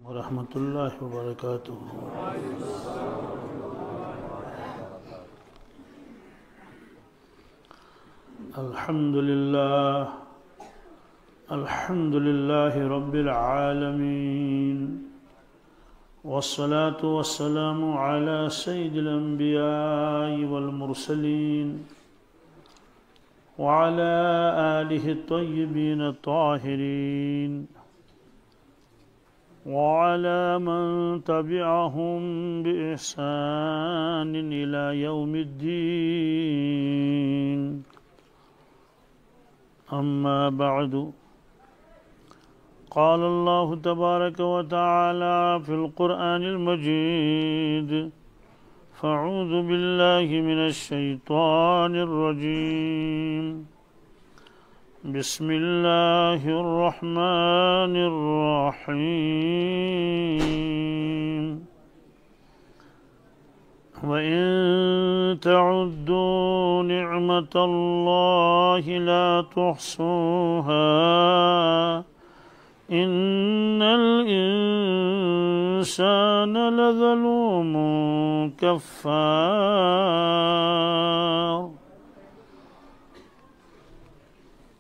ورحمۃ اللہ وبرکاتہ۔ الحمد للہ رب العالمین، والصلاة والسلام على سید الانبیاء والمرسلین وعلى آلہ الطیبین الطاہرین وعلى من تبعهم بإحسان إلى يوم الدين، أما بعد، قال الله تبارك وتعالى في القرآن المجيد: فأعوذ بالله من الشيطان الرجيم، بسم الله الرحمن الرحيم، وإن تعدوا نعمة الله لا تحصوها إن الإنسان لظلوم كفار.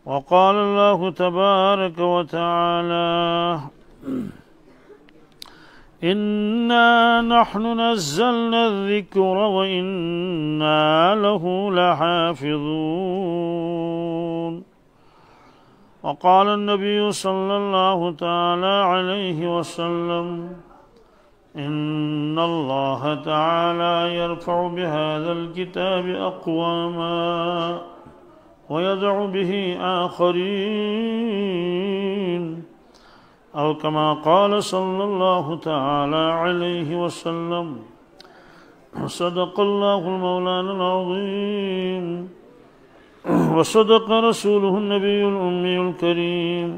وقال الله تبارك وتعالى: إنا نحن نزلنا الذكر وإنا له لحافظون. وقال النبي صلى الله تعالى عليه وسلم: إن الله تعالى يرفع بهذا الكتاب أقواما ويدع به آخرين، أو كما قال صلى الله تعالى عليه وسلم. صدق الله المولان العظيم، وصدق رسوله النبي الأمي الكريم،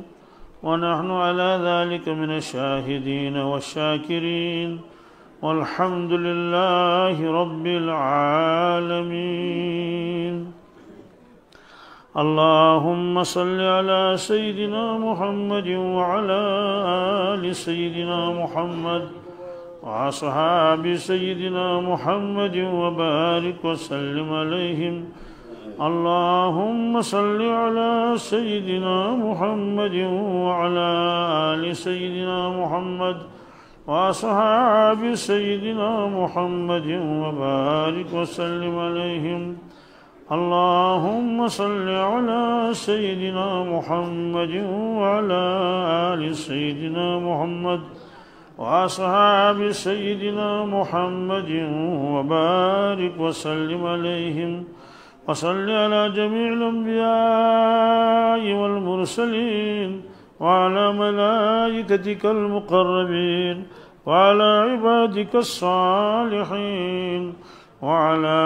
ونحن على ذلك من الشاهدين والشاكرين، والحمد لله رب العالمين. اللهم صل على سيدنا محمد وعلى آل سيدنا محمد وأصحاب سيدنا محمد وبارك وسلم عليهم. اللهم صل على سيدنا محمد وعلى آل سيدنا محمد وأصحاب سيدنا محمد وبارك وسلم عليهم. اللهم صل على سيدنا محمد وعلى آل سيدنا محمد وأصحاب سيدنا محمد وبارك وسلم عليهم. وصل على جميع الأنبياء والمرسلين وعلى ملائكتك المقربين وعلى عبادك الصالحين وعلى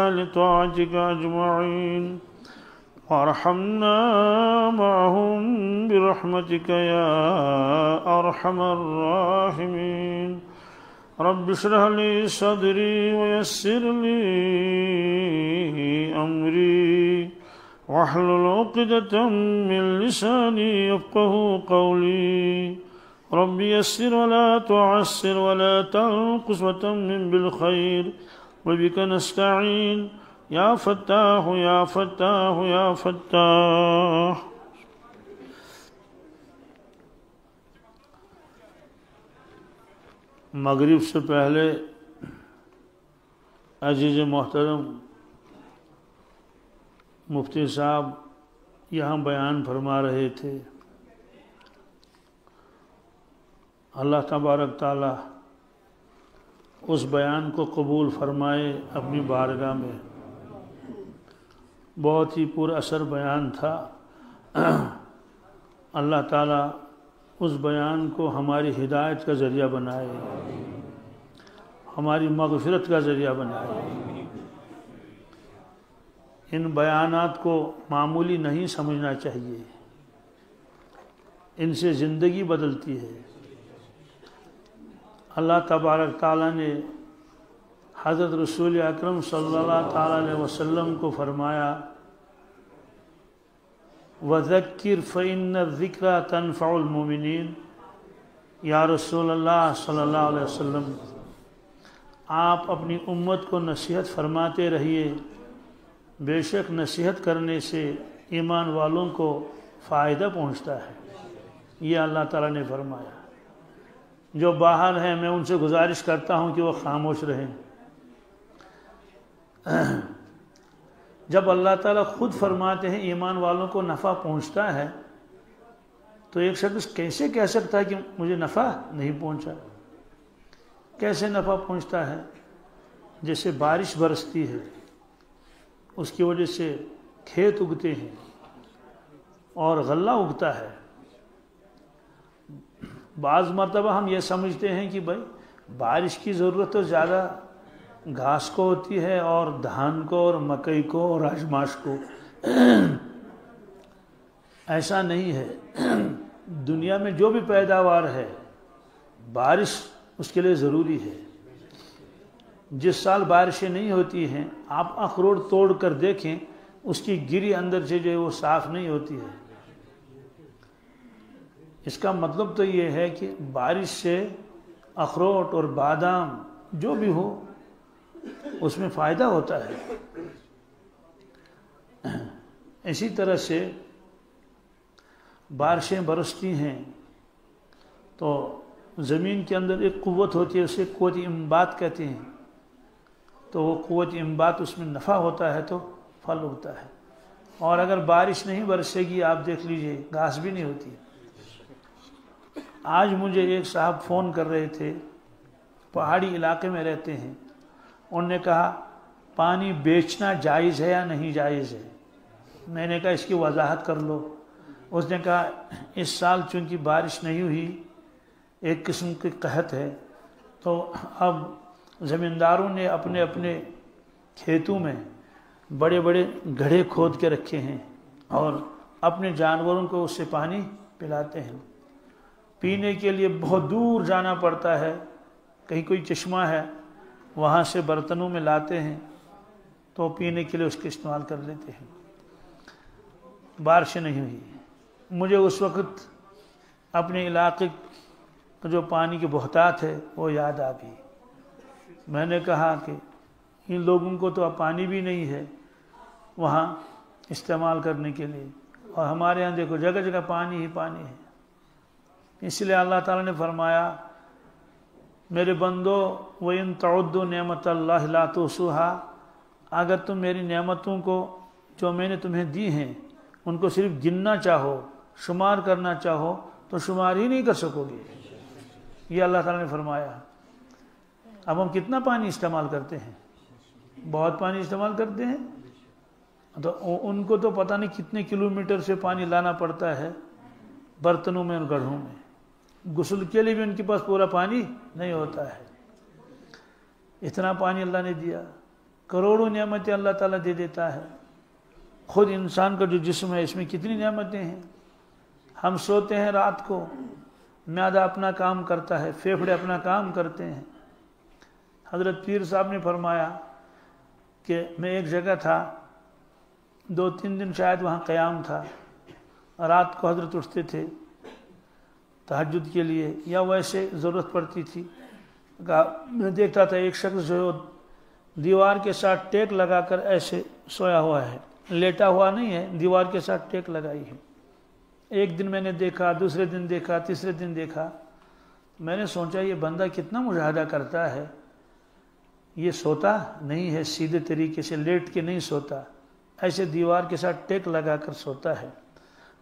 آل طاعتك أجمعين، وارحمنا معهم برحمتك يا أرحم الراحمين. رب اشرح لي صدري ويسر لي أمري واحلل عقدة من لساني يفقه قولي. رب يسر ولا تعسر ولا تنقص وتمم بالخير، وبك نستعين يا فتاح يا فتاح يا فتاح. مغرب سے پہلے عزیز محترم مفتی صاحب یہاں بیان فرما رہے تھے. اللہ تبارک تعالی اس بیان کو قبول فرمائے اپنی بارگاہ میں. بہت ہی پر اثر بیان تھا. اللہ تعالی اس بیان کو ہماری ہدایت کا ذریعہ بنائے، ہماری مغفرت کا ذریعہ بنائے. ان بیانات کو معمولی نہیں سمجھنا چاہیے، ان سے زندگی بدلتی ہے. اللہ تبارک تعالیٰ نے حضرت رسول اکرم صلی اللہ تعالیٰ علیہ وسلم کو فرمایا: وَذَكِّرْ فَإِنَّ الذِّكْرَى تَنفَعُ الْمُؤْمِنِينَ. یا رسول اللہ صلی اللہ علیہ وسلم آپ اپنی امت کو نصیحت فرماتے رہیے، بے شک نصیحت کرنے سے ایمان والوں کو فائدہ پہنچتا ہے۔ یہ اللہ تعالیٰ نے فرمایا۔ جو باہر ہیں میں ان سے گزارش کرتا ہوں کہ وہ خاموش رہیں۔ جب اللہ تعالیٰ خود فرماتے ہیں ایمان والوں کو نفع پہنچتا ہے تو ایک شخص کیسے کہہ سکتا ہے کہ مجھے نفع نہیں پہنچا؟ کیسے نفع پہنچتا ہے؟ جیسے بارش برستی ہے، اس کی وجہ سے کھیت اگتے ہیں اور غلہ اگتا ہے۔ بعض مرتبہ ہم یہ سمجھتے ہیں کہ بھائی بارش کی ضرورت تو زیادہ گھاس کو ہوتی ہے اور دھان کو اور مکئی کو اور اجماش کو۔ ایسا نہیں ہے۔ دنیا میں جو بھی پیداوار ہے بارش اس کے لیے ضروری ہے۔ جس سال بارشیں نہیں ہوتی ہیں آپ اخروٹ توڑ کر دیکھیں، اس کی گری اندر سے جو ہے وہ صاف نہیں ہوتی ہے۔ اس کا مطلب تو یہ ہے کہ بارش سے اخروٹ اور بادام جو بھی ہو اس میں فائدہ ہوتا ہے۔ اسی طرح سے بارشیں برستی ہیں تو زمین کے اندر ایک قوت ہوتی ہے، اسے قوت انبات کہتے ہیں۔ تو وہ قوت انبات اس میں نفع ہوتا ہے تو پھل ہوتا ہے۔ اور اگر بارش نہیں برسے گی آپ دیکھ لیجئے گھاس بھی نہیں ہوتی۔ آج مجھے ایک صاحب فون کر رہے تھے، پہاڑی علاقے میں رہتے ہیں۔ انہوں نے کہا پانی بیچنا جائز ہے یا نہیں جائز ہے؟ میں نے کہا اس کی وضاحت کر لو۔ اس نے کہا اس سال چونکہ بارش نہیں ہوئی، ایک قسم کی قحط ہے، تو اب زمینداروں نے اپنے اپنے کھیتوں میں بڑے بڑے گڑھے کھود کے رکھے ہیں اور اپنے جانوروں کو اس سے پانی پلاتے ہیں۔ پینے کے لیے بہت دور جانا پڑتا ہے، کہیں کوئی چشمہ ہے وہاں سے برتنوں میں لاتے ہیں تو پینے کے لیے اس کا استعمال کر لیتے ہیں۔ بارشیں نہیں ہوئی۔ مجھے اس وقت اپنے علاقے کا جو پانی کی بہتات ہے وہ یاد آ گئی۔ میں نے کہا کہ ان لوگوں کو تو اب پانی بھی نہیں ہے وہاں استعمال کرنے کے لیے، اور ہمارے یہاں دیکھو جگہ جگہ پانی ہی پانی ہے۔ اس لیے اللہ تعالیٰ نے فرمایا میرے بندو وَإِن تَعُدُّوا نِعْمَتَ اللَّهِ لَا تُحْصُوهَا، اگر تم میری نعمتوں کو جو میں نے تمہیں دی ہیں ان کو صرف گننا چاہو، شمار کرنا چاہو تو شمار ہی نہیں کر سکو گے۔ یہ اللہ تعالیٰ نے فرمایا۔ اب ہم کتنا پانی استعمال کرتے ہیں؟ بہت پانی استعمال کرتے ہیں۔ تو ان کو تو پتہ نہیں کتنے کلومیٹر سے پانی لانا پڑتا ہے برتنوں میں اور گڑھوں میں۔ غسل کے لیے بھی ان کے پاس پورا پانی نہیں ہوتا ہے۔ اتنا پانی اللہ نے دیا، کروڑوں نعمتیں اللہ تعالیٰ دے دیتا ہے۔ خود انسان کا جو جسم ہے اس میں کتنی نعمتیں ہیں۔ ہم سوتے ہیں رات کو، معدہ اپنا کام کرتا ہے، پھیپھڑے اپنا کام کرتے ہیں۔ حضرت پیر صاحب نے فرمایا کہ میں ایک جگہ تھا، 2-3 دن شاید وہاں قیام تھا، رات کو حضرت اٹھتے تھے تہجد کے لیے یا ویسے ضرورت پڑتی تھی۔ میں دیکھتا تھا ایک شخص جو دیوار کے ساتھ ٹیک لگا کر ایسے سویا ہوا ہے، لیٹا ہوا نہیں ہے، دیوار کے ساتھ ٹیک لگائی ہے۔ ایک دن میں نے دیکھا، دوسرے دن دیکھا، تیسرے دن دیکھا۔ میں نے سوچا یہ بندہ کتنا مجاہدہ کرتا ہے، یہ سوتا نہیں ہے، سیدھے طریقے سے لیٹ کے نہیں سوتا، ایسے دیوار کے ساتھ ٹیک لگا کر سوتا ہے۔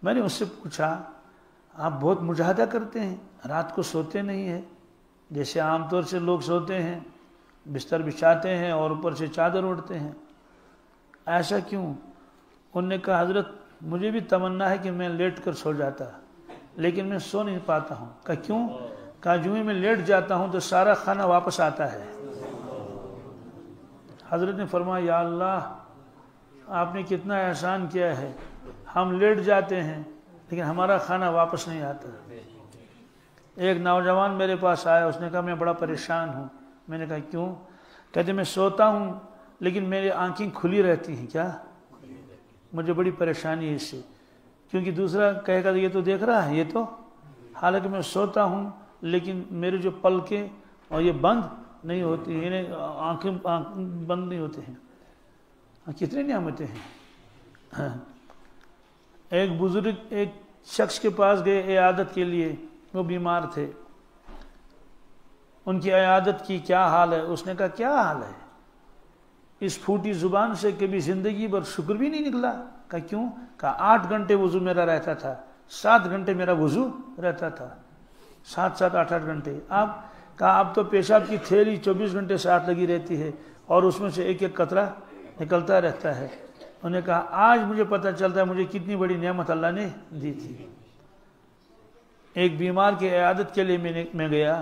میں نے اس سے پوچھا آپ بہت مجاہدہ کرتے ہیں، رات کو سوتے نہیں ہیں جیسے عام طور سے لوگ سوتے ہیں، بستر بچھاتے ہیں اور اوپر سے چادر اوڑھتے ہیں، ایسا کیوں؟ انہوں نے کہا حضرت مجھے بھی تمنا ہے کہ میں لیٹ کر سو جاتا لیکن میں سو نہیں پاتا ہوں۔ کہا کیوں؟ کہا جو ہی میں لیٹ جاتا ہوں تو سارا کھانا واپس آتا ہے۔ حضرت نے فرمایا یا اللہ آپ نے کتنا احسان کیا ہے، ہم لیٹ جاتے ہیں لیکن ہمارا کھانا واپس نہیں آتا۔ ایک نوجوان میرے پاس آیا، اس نے کہا میں بڑا پریشان ہوں۔ میں نے کہا کیوں؟ کہتے میں سوتا ہوں لیکن میری آنکھیں کھلی رہتی ہیں۔ کیا؟ مجھے بڑی پریشانی ہے اس سے، کیونکہ دوسرا کہے گا یہ تو دیکھ رہا ہے، یہ تو حالانکہ میں سوتا ہوں لیکن میرے جو پلکیں اور یہ بند نہیں ہوتی، انہیں آنکھیں بند نہیں ہوتے ہیں۔ کتنی نعمتیں ہیں۔ ایک بزرگ ایک شخص کے پاس گئے عیادت کے لیے، وہ بیمار تھے، ان کی عیادت کی، کیا حال ہے؟ اس نے کہا کیا حال ہے؟ اس پھوٹی زبان سے کبھی زندگی بھر شکر بھی نہیں نکلا۔ کہا کیوں؟ کہا 8 گھنٹے وضو میرا رہتا تھا، 7 گھنٹے میرا وضو رہتا تھا، 7-8 گھنٹے۔ کہا اب تو پیشاب کی تھیلی 24 گھنٹے ساتھ لگی رہتی ہے اور اس میں سے ایک ایک قطرہ نکلتا رہتا ہے۔ انہوں نے کہا آج مجھے پتہ چلتا ہے مجھے کتنی بڑی نعمت اللہ نے دی تھی۔ ایک بیمار کی عیادت کے لیے میں گیا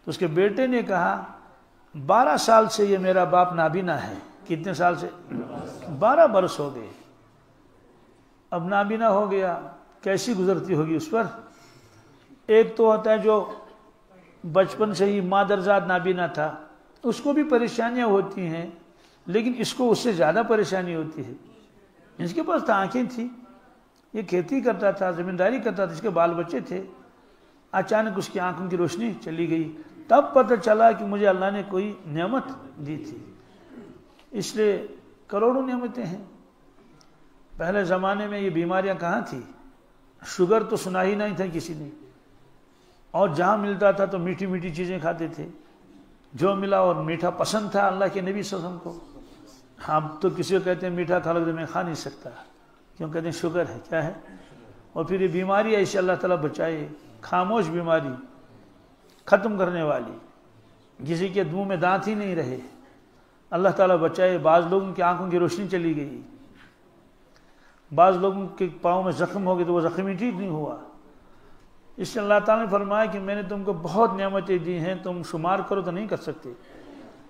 تو اس کے بیٹے نے کہا 12 سال سے یہ میرا باپ نابینا ہے۔ کتنے سال سے؟ 12 برس ہو گئے۔ اب نابینا ہو گیا، کیسی گزرتی ہوگی اس پر؟ ایک تو ہوتا ہے جو بچپن سے ہی مادرزاد نابینا تھا، اس کو بھی پریشانیاں ہوتی ہیں، لیکن اس کو اس سے زیادہ پریشانی ہوتی ہے۔ اس کے پاس آنکھیں تھیں، یہ کھیتی کرتا تھا، زمینداری کرتا تھا، اس کے بال بچے تھے، اچانک اس کی آنکھوں کی روشنی چلی گئی۔ تب پتہ چلا کہ مجھے اللہ نے کوئی نعمت دی تھی۔ اس لیے کروڑوں نعمتیں ہیں۔ پہلے زمانے میں یہ بیماریاں کہاں تھی؟ شوگر تو سنا ہی نہیں تھا کسی نے، اور جہاں ملتا تھا تو میٹھی میٹھی چیزیں کھاتے تھے، جو ملا اور میٹھا پسند تھا اللہ کے نبی صلی اللہ علیہ وسلم کو۔ اب تو کسی کو کہتے ہیں میٹھا کھا لو تو میں کھا نہیں سکتا، کیوں؟ کہتے ہیں شوگر ہے، کیا ہے؟ اور پھر یہ بیماری ایسے اللہ تعالیٰ بچائے، خاموش بیماری، ختم کرنے والی، کسی کے منہ میں دانت ہی نہیں رہے، اللہ تعالیٰ بچائے۔ بعض لوگوں کی آنکھوں کی روشنی چلی گئی، بعض لوگوں کے پاؤں میں زخم ہو گئے تو وہ زخم ہی ٹھیک نہیں ہوا۔ اس لیے اللہ تعالیٰ نے فرمایا کہ میں نے تم کو بہت نعمتیں دی ہیں، تم شمار کرو تو نہیں کر سکتے۔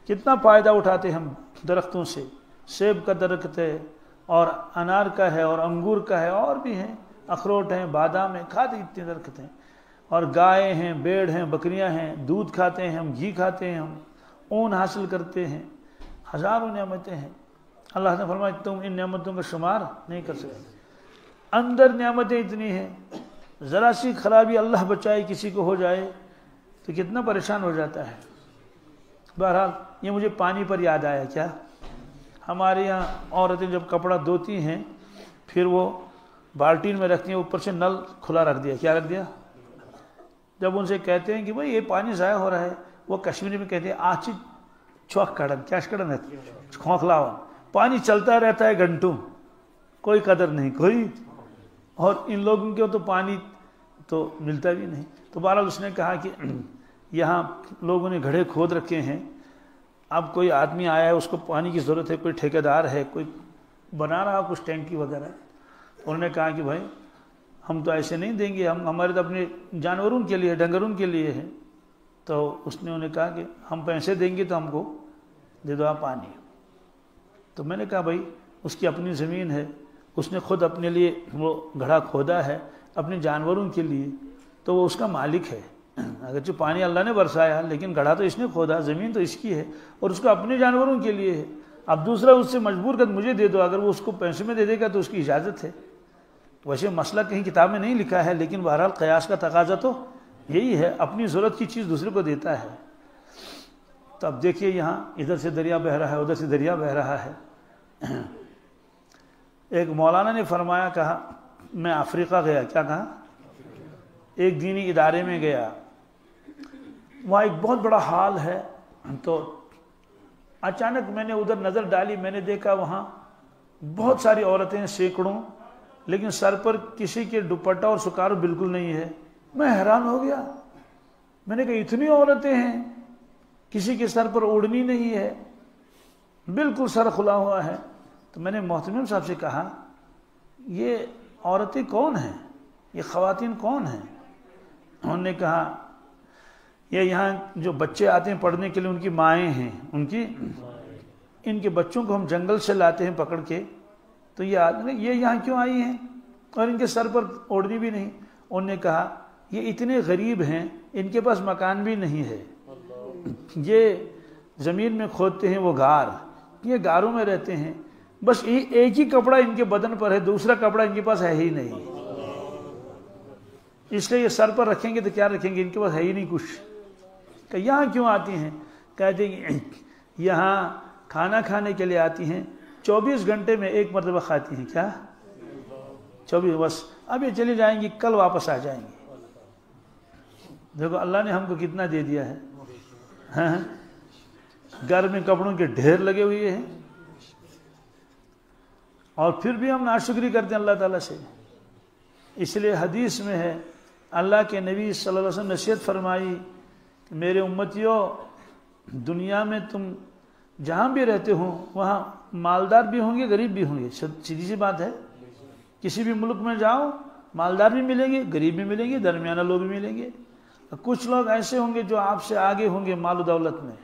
کتنا فائدہ اٹھاتے ہم درختوں سے، سیب کا درخت ہے اور انار کا ہے اور انگور کا ہے، اور بھی ہیں، اخروٹ ہیں، بادام ہیں، کھاتے اتنے درخت ہیں، اور گائے ہیں، بیڑ ہیں، بکریاں ہیں، دودھ کھاتے ہیں ہم، گھی کھاتے ہیں ہم، اون حاصل کرتے ہیں، ہزاروں نعمتیں ہیں۔ اللہ نے فرمایا تم ان نعمتوں کا شمار نہیں کر سکتے۔ اندر نعمتیں اتنی ہیں، ذرا سی خرابی اللہ بچائے کسی کو ہو جائے تو کتنا پریشان ہو جاتا ہے۔ بہرحال یہ مجھے پانی پر یاد آیا، کیا ہمارے یہاں عورتیں جب کپڑا دھوتی ہیں پھر وہ بالٹین میں رکھتی ہیں، اوپر سے نل کھلا رکھ دیا، کیا رکھ دیا؟ جب ان سے کہتے ہیں کہ بھائی یہ پانی ضائع ہو رہا ہے، وہ کشمیری میں کہتے ہیں آچی چوک کڑن، کیا کڑن ہے؟ کھوکھلاون، پانی چلتا رہتا ہے گھنٹوں، کوئی قدر نہیں کوئی، اور ان لوگوں کے تو پانی تو ملتا بھی نہیں۔ تو بہرحال اس نے کہا کہ یہاں لوگوں نے گھڑے کھود رکھے ہیں، اب کوئی آدمی آیا ہے اس کو پانی کی ضرورت ہے، کوئی ٹھیکیدار ہے، کوئی بنا رہا کچھ ٹینکی وغیرہ، انہوں نے کہا کہ بھائی ہم تو ایسے نہیں دیں گے، ہمارے تو اپنے جانوروں کے لیے، ڈنگروں کے لیے ہے۔ تو اس نے انہیں کہا کہ ہم پیسے دیں گے تو ہم کو دے دو آپ پانی۔ تو میں نے کہا بھائی اس کی اپنی زمین ہے، اس نے خود اپنے لیے وہ گھڑا کھودا ہے اپنے جانوروں کے لیے، تو وہ اس کا مالک ہے۔ اگرچہ پانی اللہ نے برسایا لیکن گھڑا تو اس نے کھودا، زمین تو اس کی ہے اور اس کو اپنے جانوروں کے لیے ہے۔ اب دوسرا اس سے مجبور کر مجھے دے دو، اگر وہ اس کو پیسے میں دے دے گا تو اس کی اجازت ہے۔ ویسے مسئلہ کہیں کتاب میں نہیں لکھا ہے، لیکن بہرحال قیاس کا تقاضا تو یہی ہے، اپنی ضرورت کی چیز دوسرے کو دیتا ہے۔ تو اب دیکھیے یہاں ادھر سے دریا بہہ رہا ہے، ادھر سے دریا بہہ رہا ہے۔ ایک مولانا نے فرمایا، کہا میں افریقہ گیا، کیا کہا؟ ایک دینی ادارے میں گیا، وہاں ایک بہت بڑا ہال ہے، تو اچانک میں نے ادھر نظر ڈالی، میں نے دیکھا وہاں بہت ساری عورتیں، سینکڑوں، لیکن سر پر کسی کے دوپٹہ اور سکارو بالکل نہیں ہے۔ میں حیران ہو گیا، میں نے کہا اتنی عورتیں ہیں، کسی کے سر پر اوڑھنی نہیں ہے، بالکل سر کھلا ہوا ہے۔ تو میں نے محتمم صاحب سے کہا یہ عورتیں کون ہیں، یہ خواتین کون ہیں؟ انہوں نے کہا یہ یہاں جو بچے آتے ہیں پڑھنے کے لیے ان کی مائیں ہیں، ان کے بچوں کو ہم جنگل سے لاتے ہیں پکڑ کے، تو یہ یہاں کیوں آئی ہیں اور ان کے سر پر اوڑھنی بھی نہیں؟ انہوں نے کہا یہ اتنے غریب ہیں، ان کے پاس مکان بھی نہیں ہے، یہ زمین میں کھودتے ہیں وہ غار، یہ غاروں میں رہتے ہیں، بس ایک ہی کپڑا ان کے بدن پر ہے، دوسرا کپڑا ان کے پاس ہے ہی نہیں۔ اس لیے یہ سر پر رکھیں گے تو کیا رکھیں گے، ان کے پاس ہے ہی نہیں کچھ. کہ یہاں کیوں آتی ہیں؟ کہتے ہیں یہاں کھانا کھانے کے لیے آتی ہیں، 24 گھنٹے میں ایک مرتبہ کھاتی ہیں. کیا 24؟ بس اب یہ چلی جائیں گی، کل واپس آ جائیں گی. دیکھو اللہ نے ہم کو کتنا دے دیا ہے. ہاں گھر میں کپڑوں کے ڈھیر لگے ہوئے ہیں اور پھر بھی ہم ناشکری کرتے ہیں اللہ تعالیٰ سے. اس لیے حدیث میں ہے، اللہ کے نبی صلی اللہ علیہ وسلم نے نصیحت فرمائی کہ میرے امتیوں، دنیا میں تم جہاں بھی رہتے ہو وہاں مالدار بھی ہوں گے، غریب بھی ہوں گے. سیدھی سی بات ہے. کسی بھی ملک میں جاؤ مالدار بھی ملیں گے، غریب بھی ملیں گے، درمیانہ لوگ بھی ملیں گے. کچھ لوگ ایسے ہوں گے جو آپ سے آگے ہوں گے مال و دولت میں،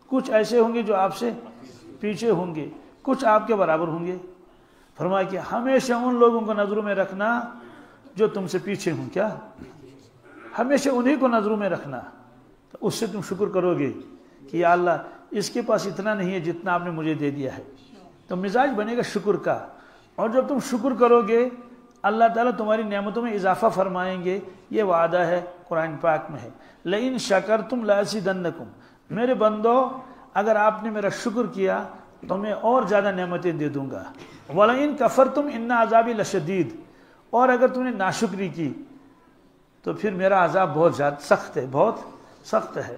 کچھ ایسے ہوں گے جو آپ سے پیچھے ہوں گے، کچھ آپ کے برابر ہوں گے. فرمایا کہ ہمیشہ ان لوگوں کو نظروں میں رکھنا جو تم سے پیچھے ہوں. کیا؟ ہمیشہ انہی کو نظروں میں رکھنا. تو اس سے تم شکر کرو گے کہ یا اللہ اس کے پاس اتنا نہیں ہے جتنا آپ نے مجھے دے دیا ہے. تو مزاج بنے گا شکر کا. اور جب تم شکر کرو گے اللہ تعالیٰ تمہاری نعمتوں میں اضافہ فرمائیں گے. یہ وعدہ ہے قرآن پاک میں ہے، لئن شکرتم لازیدنکم. میرے بندو اگر آپ نے میرا شکر کیا تو میں اور زیادہ نعمتیں دے دوں گا. وَلَئِن كَفَرْتُمْ إِنَّ عَذَابِي لَشَدِيدٌ. اور اگر تم نے ناشکری کی تو پھر میرا عذاب بہت زیادہ سخت ہے، بہت سخت ہے.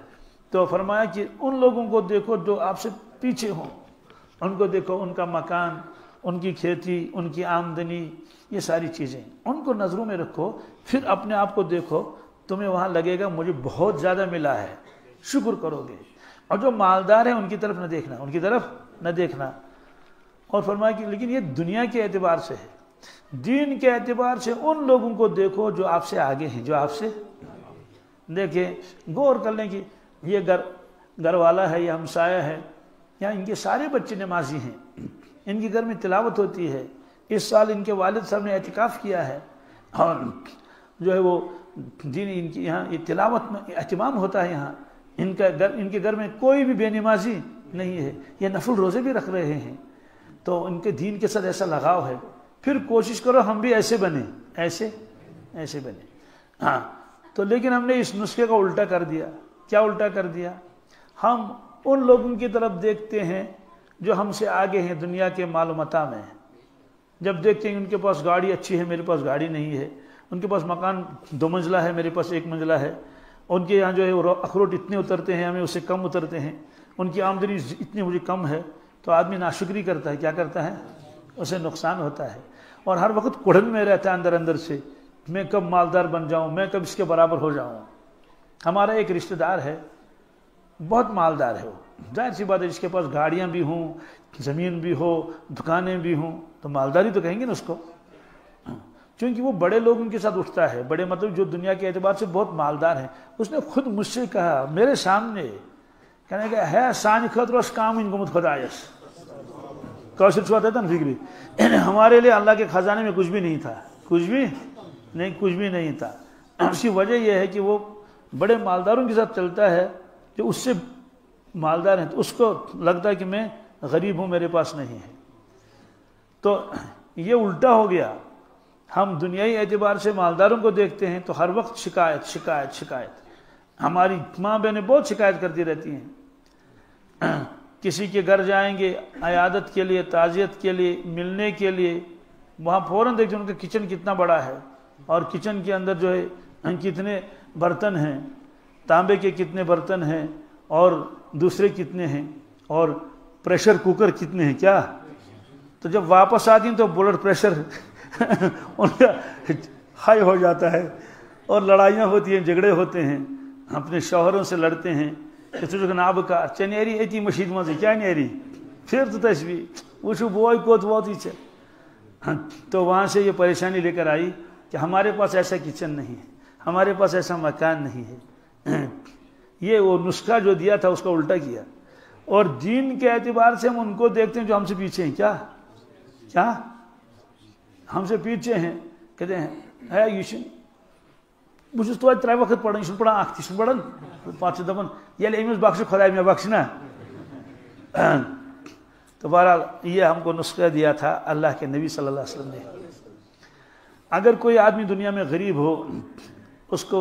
تو فرمایا کہ ان لوگوں کو دیکھو جو آپ سے پیچھے ہوں، ان کو دیکھو، ان کا مکان، ان کی کھیتی، ان کی آمدنی، یہ ساری چیزیں ان کو نظروں میں رکھو. پھر اپنے آپ کو دیکھو، تمہیں وہاں لگے گا مجھے بہت زیادہ ملا ہے، شکر کرو گے. اور جو مالدار ہیں ان کی طرف نہ دیکھنا، ان کی طرف نہ دیکھنا. اور فرمایا کہ لیکن یہ دنیا کے اعتبار سے ہے، دین کے اعتبار سے ان لوگوں کو دیکھو جو آپ سے آگے ہیں، جو آپ سے دیکھیں. غور کر لیں کہ یہ گھر والا ہے، یہ ہمسایہ ہے، یا ان کے سارے بچے نمازی ہیں، ان کے گھر میں تلاوت ہوتی ہے. اس سال ان کے والد صاحب نے اعتکاف کیا ہے اور جو ہے وہ دین ان کی یہاں یہ تلاوت میں اہتمام ہوتا ہے. یہاں ان کے گھر میں کوئی بھی بے نمازی نہیں ہے، یہ نفل روزے بھی رکھ رہے ہیں. تو ان کے دین کے ساتھ ایسا لگاؤ ہے. پھر کوشش کرو ہم بھی ایسے بنیں، ایسے بنیں. ہاں تو لیکن ہم نے اس نسخے کا الٹا کر دیا. کیا الٹا کر دیا؟ ہم ان لوگوں کی طرف دیکھتے ہیں جو ہم سے آگے ہیں دنیا کے مال و متاع میں. جب دیکھتے ہیں ان کے پاس گاڑی اچھی ہے، میرے پاس گاڑی نہیں ہے، ان کے پاس مکان 2 منزلہ ہے، میرے پاس 1 منزلہ ہے، ان کے یہاں جو ہے اخروٹ اتنے اترتے ہیں، ہمیں اس سے کم اترتے ہیں، ان کی آمدنی اتنی مجھے کم ہے. تو آدمی ناشکری کرتا ہے. کیا کرتا ہے؟ اسے نقصان ہوتا ہے اور ہر وقت کڑھن میں رہتا ہے اندر سے، میں کب مالدار بن جاؤں، میں کب اس کے برابر ہو جاؤں. ہمارا ایک رشتہ دار ہے، بہت مالدار ہے. وہ ظاہر سی بات ہے، جس کے پاس گاڑیاں بھی ہوں، زمین بھی ہو، دکانیں بھی ہوں، تو مالداری تو کہیں گے نا اس کو، کیونکہ وہ بڑے لوگوں کے ساتھ اٹھتا ہے، بڑے مطلب جو دنیا کے اعتبار سے بہت مالدار ہیں. اس نے خود مجھ سے کہا میرے سامنے، کہنے کہ ہے سان خطر اس کام ان کو مت خدایس کوشش ہوا تھا نا فکری. ہمارے لیے اللہ کے خزانے میں کچھ بھی نہیں تھا، کچھ بھی نہیں تھا. اس کی وجہ یہ ہے کہ وہ بڑے مالداروں کے ساتھ چلتا ہے جو اس سے مالدار ہیں، تو اس کو لگتا ہے کہ میں غریب ہوں، میرے پاس نہیں ہے. تو یہ الٹا ہو گیا. ہم دنیائی اعتبار سے مالداروں کو دیکھتے ہیں تو ہر وقت شکایت. ہماری ماں بہنیں بہت شکایت کرتی رہتی ہیں. کسی کے گھر جائیں گے عیادت کے لیے، تعزیت کے لیے، ملنے کے لیے، وہاں فوراً دیکھتے ہیں ان کا کچن کتنا بڑا ہے اور کچن کے اندر جو ہے کتنے برتن ہیں، تانبے کے کتنے برتن ہیں اور دوسرے کتنے ہیں، اور پریشر کوکر کتنے ہیں. کیا؟ تو جب واپس آتی ہیں تو بلڈ پریشر ان کا ہائی ہو جاتا ہے اور لڑائیاں ہوتی ہیں، جھگڑے ہوتے ہیں، اپنے شوہروں سے لڑتے ہیں. ناب کا چنیری ایتی مشید مزے کیا نیری پھر تو تشبیح وچو بوئی کوت ووت ہی. تو وہاں سے یہ پریشانی لے کر آئی کہ ہمارے پاس ایسا کچن نہیں ہے، ہمارے پاس ایسا مکان نہیں ہے. یہ وہ نسخہ جو دیا تھا اس کا الٹا کیا. اور دین کے اعتبار سے ہم ان کو دیکھتے ہیں جو ہم سے پیچھے ہیں. کیا ہم سے پیچھے ہیں. کہتے ہیں ہے یہ بس تو 3 وقت پڑھن، یہ پڑھان اخ تھی پڑھان پہ دپان یل امس بخش خدا میں بخش نا. تو بہرحال یہ ہم کو نسخہ دیا تھا اللہ کے نبی صلی اللہ علیہ وسلم نے. اگر کوئی آدمی دنیا میں غریب ہو اس کو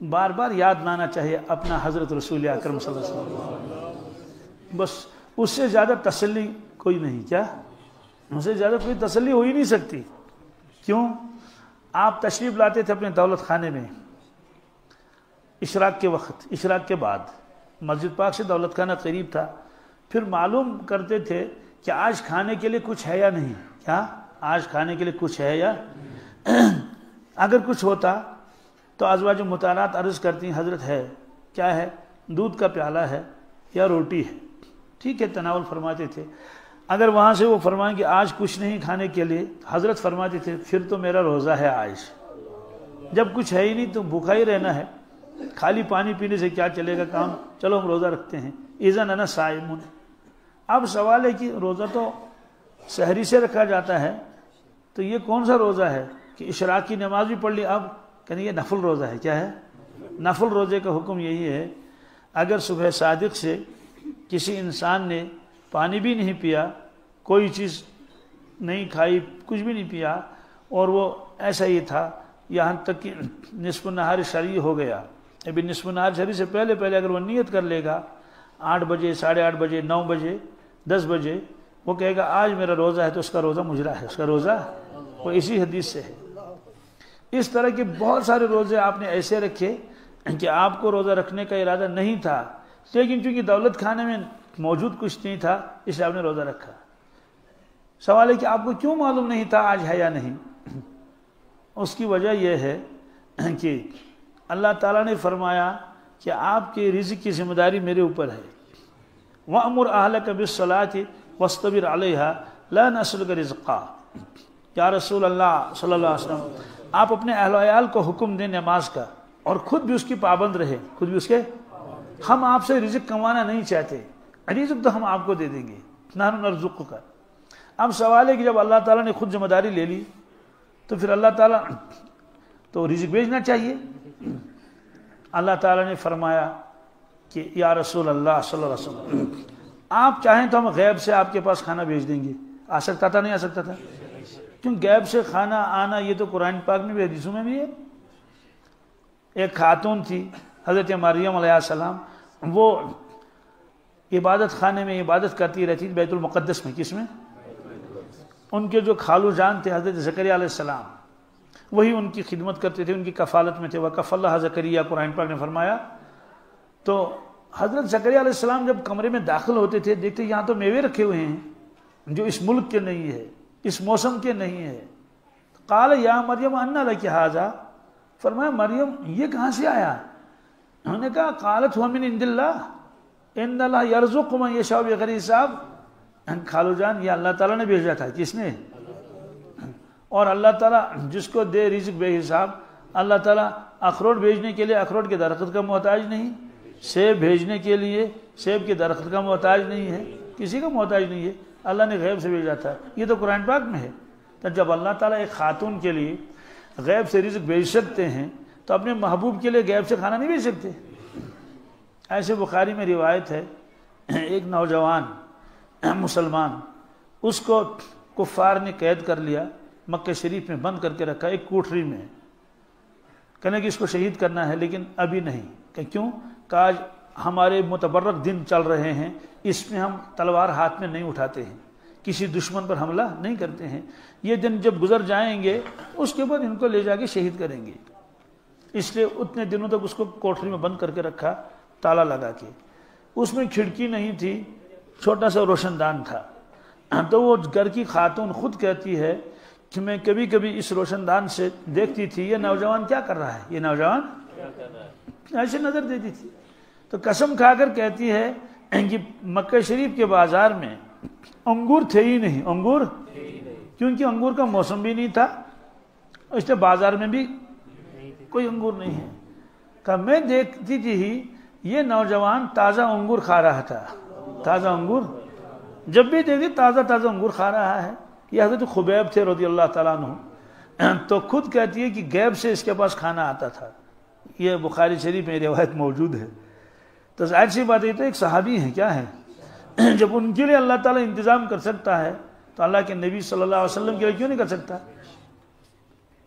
بار بار یاد لانا چاہیے اپنا حضرت رسول اکرم صلی اللہ علیہ وسلم. بس اس سے زیادہ تسلی کوئی نہیں. کیا اس سے زیادہ کوئی تسلی ہو ہی نہیں سکتی. کیوں؟ آپ تشریف لاتے تھے اپنے دولت خانے میں اشراق کے وقت، اشراق کے بعد مسجد پاک سے دولت خانہ قریب تھا. پھر معلوم کرتے تھے کہ آج کھانے کے لیے کچھ ہے یا نہیں. کیا آج کھانے کے لیے کچھ ہے یا اگر کچھ ہوتا تو ازواج مطہرات عرض کرتی حضرت ہے کیا ہے، دودھ کا پیالہ ہے یا روٹی ہے، ٹھیک ہے تناول فرماتے تھے. اگر وہاں سے وہ فرمائیں کہ آج کچھ نہیں کھانے کے لیے، حضرت فرماتے تھے پھر تو میرا روزہ ہے آج. جب کچھ ہے ہی نہیں تو بھوکا ہی رہنا ہے، خالی پانی پینے سے کیا چلے گا کام، چلو ہم روزہ رکھتے ہیں. اذن انا صائم. اب سوال ہے کہ روزہ تو سحری سے رکھا جاتا ہے، تو یہ کون سا روزہ ہے کہ اشراق کی نماز بھی پڑھ لی، اب کہنے یہ نفل روزہ ہے. کیا ہے؟ نفل روزے کا حکم یہی ہے اگر صبح صادق سے کسی انسان نے پانی بھی نہیں پیا، کوئی چیز نہیں کھائی، کچھ بھی نہیں پیا، اور وہ ایسا ہی تھا یہاں تک کہ نصف النہار شرعی ہو گیا. ابھی نصف النہار شرعی سے پہلے اگر وہ نیت کر لے گا 8 بجے، 8:30 بجے، 9 بجے، 10 بجے، وہ کہے گا آج میرا روزہ ہے، تو اس کا روزہ مجرا ہے، اس کا روزہ وہ اسی حدیث سے ہے. اس طرح کے بہت سارے روزے آپ نے ایسے رکھے کہ آپ کو روزہ رکھنے کا ارادہ نہیں تھا، لیکن چونکہ دولت خانے میں موجود کچھ نہیں تھا اس لیے آپ نے روزہ رکھا. سوال ہے کہ آپ کو کیوں معلوم نہیں تھا آج ہے یا نہیں؟ اس کی وجہ یہ ہے کہ اللہ تعالیٰ نے فرمایا کہ آپ کے رزق کی ذمہ داری میرے اوپر ہے. وَأْمُرْ أَهْلَكَ بِالصَّلَاةِ وَاصْطَبِرْ عَلَيْهَا لَا نَسْأَلُكَ رِزْقًا. یا رسول اللہ صلی اللہ علیہ وسلم آپ اپنے اہل و عیال کو حکم دیں نماز کا اور خود بھی اس کی پابند رہے، خود بھی اس کے. ہم آپ سے رزق کمانا نہیں چاہتے، رزق تو ہم آپ کو دے دیں گے، نحن نرزقک. اب سوال ہے کہ جب اللہ تعالیٰ نے خود ذمہ داری لے لی تو پھر اللہ تعالیٰ تو رزق بھیجنا چاہیے. اللہ تعالیٰ نے فرمایا کہ یا رسول اللہ صلی اللہ علیہ وسلم آپ چاہیں تو ہم غیب سے آپ کے پاس کھانا بھیج دیں گے. آ سکتا تھا نہیں آ سکتا تھا؟ کیوں غیب سے کھانا آنا یہ تو قرآن پاک میں بھی حدیثوں میں بھی ہے. ایک خاتون تھی حضرت مریم علیہ السلام، وہ عبادت خانے میں عبادت کرتی رہتی بیت المقدس میں. کس میں؟ ان کے جو خالو جان تھے حضرت زکریا علیہ السلام، وہی ان کی خدمت کرتے تھے، ان کی کفالت میں تھے. وَكَفَّ اللَّهَ زَكَرِيَّا قرآن پاک نے فرمایا. تو حضرت زکریا علیہ السلام جب کمرے میں داخل ہوتے تھے دیکھتے یہاں تو میوے رکھے ہوئے ہیں جو اس ملک کے نہیں ہے، اس موسم کے نہیں ہے. قال یا مریم انا لک ھذا. فرمایا مریم یہ کہاں سے آیا؟ انہوں نے کہا قالت هو من عند اللہ ان اللہ یرزق من یشاء بغیر حساب. خالو جان یہ اللہ تعالیٰ نے بھیجا تھا. کس نے؟ اور اللہ تعالیٰ جس کو دے رزق بے حساب. اللہ تعالیٰ اخروٹ بھیجنے کے لیے اخروٹ کے درخت کا محتاج نہیں، سیب بھیجنے کے لیے سیب کے درخت کا محتاج نہیں ہے، کسی کا محتاج نہیں ہے. اللہ نے غیب سے بھیجا تھا. یہ تو قرآن پاک میں ہے. تو جب اللہ تعالیٰ ایک خاتون کے لیے غیب سے رزق بھیج سکتے ہیں تو اپنے محبوب کے لیے غیب سے کھانا نہیں بھیج سکتے؟ ایسے بخاری میں روایت ہے ایک نوجوان مسلمان، اس کو کفار نے قید کر لیا، مکہ شریف میں بند کر کے رکھا ایک کوٹری میں. کہنے کہ اس کو شہید کرنا ہے لیکن ابھی نہیں. کہ کیوں؟ کہ آج ہمارے متبرک دن چل رہے ہیں، اس میں ہم تلوار ہاتھ میں نہیں اٹھاتے ہیں، کسی دشمن پر حملہ نہیں کرتے ہیں. یہ دن جب گزر جائیں گے اس کے بعد ان کو لے جا کے شہید کریں گے. اس لیے اتنے دنوں تک اس کو کوٹری میں بند کر کے رکھا تالا لگا کے. اس میں کھڑکی نہیں تھی، چھوٹا سا روشن دان تھا. تو وہ گھر کی خاتون خود کہتی ہے کہ میں کبھی کبھی اس روشن دان سے دیکھتی تھی یہ نوجوان کیا کر رہا ہے، یہ نوجوان ایسے نظر دیتی تھی. تو قسم کھا کر کہتی ہے کہ مکہ شریف کے بازار میں انگور تھے ہی نہیں، انگور کیونکہ انگور کا موسم بھی نہیں تھا، اس لیے بازار میں بھی کوئی انگور نہیں ہے. کہ میں دیکھتی تھی یہ نوجوان تازہ انگور کھا رہا تھا. تازہ انگور جب بھی دیکھتی تازہ انگور کھا رہا ہے. یہ حضرت خبیب تھے رضی اللہ تعالیٰ عنہ. تو خود کہتی ہے کہ غیب سے اس کے پاس کھانا آتا تھا. یہ بخاری شریف میں روایت موجود ہے. تو ظاہر سی بات ہے تو ایک صحابی ہیں، کیا ہے، جب ان کے لیے اللہ تعالیٰ انتظام کر سکتا ہے تو اللہ کے نبی صلی اللہ علیہ وسلم کے لیے کیوں نہیں کر سکتا؟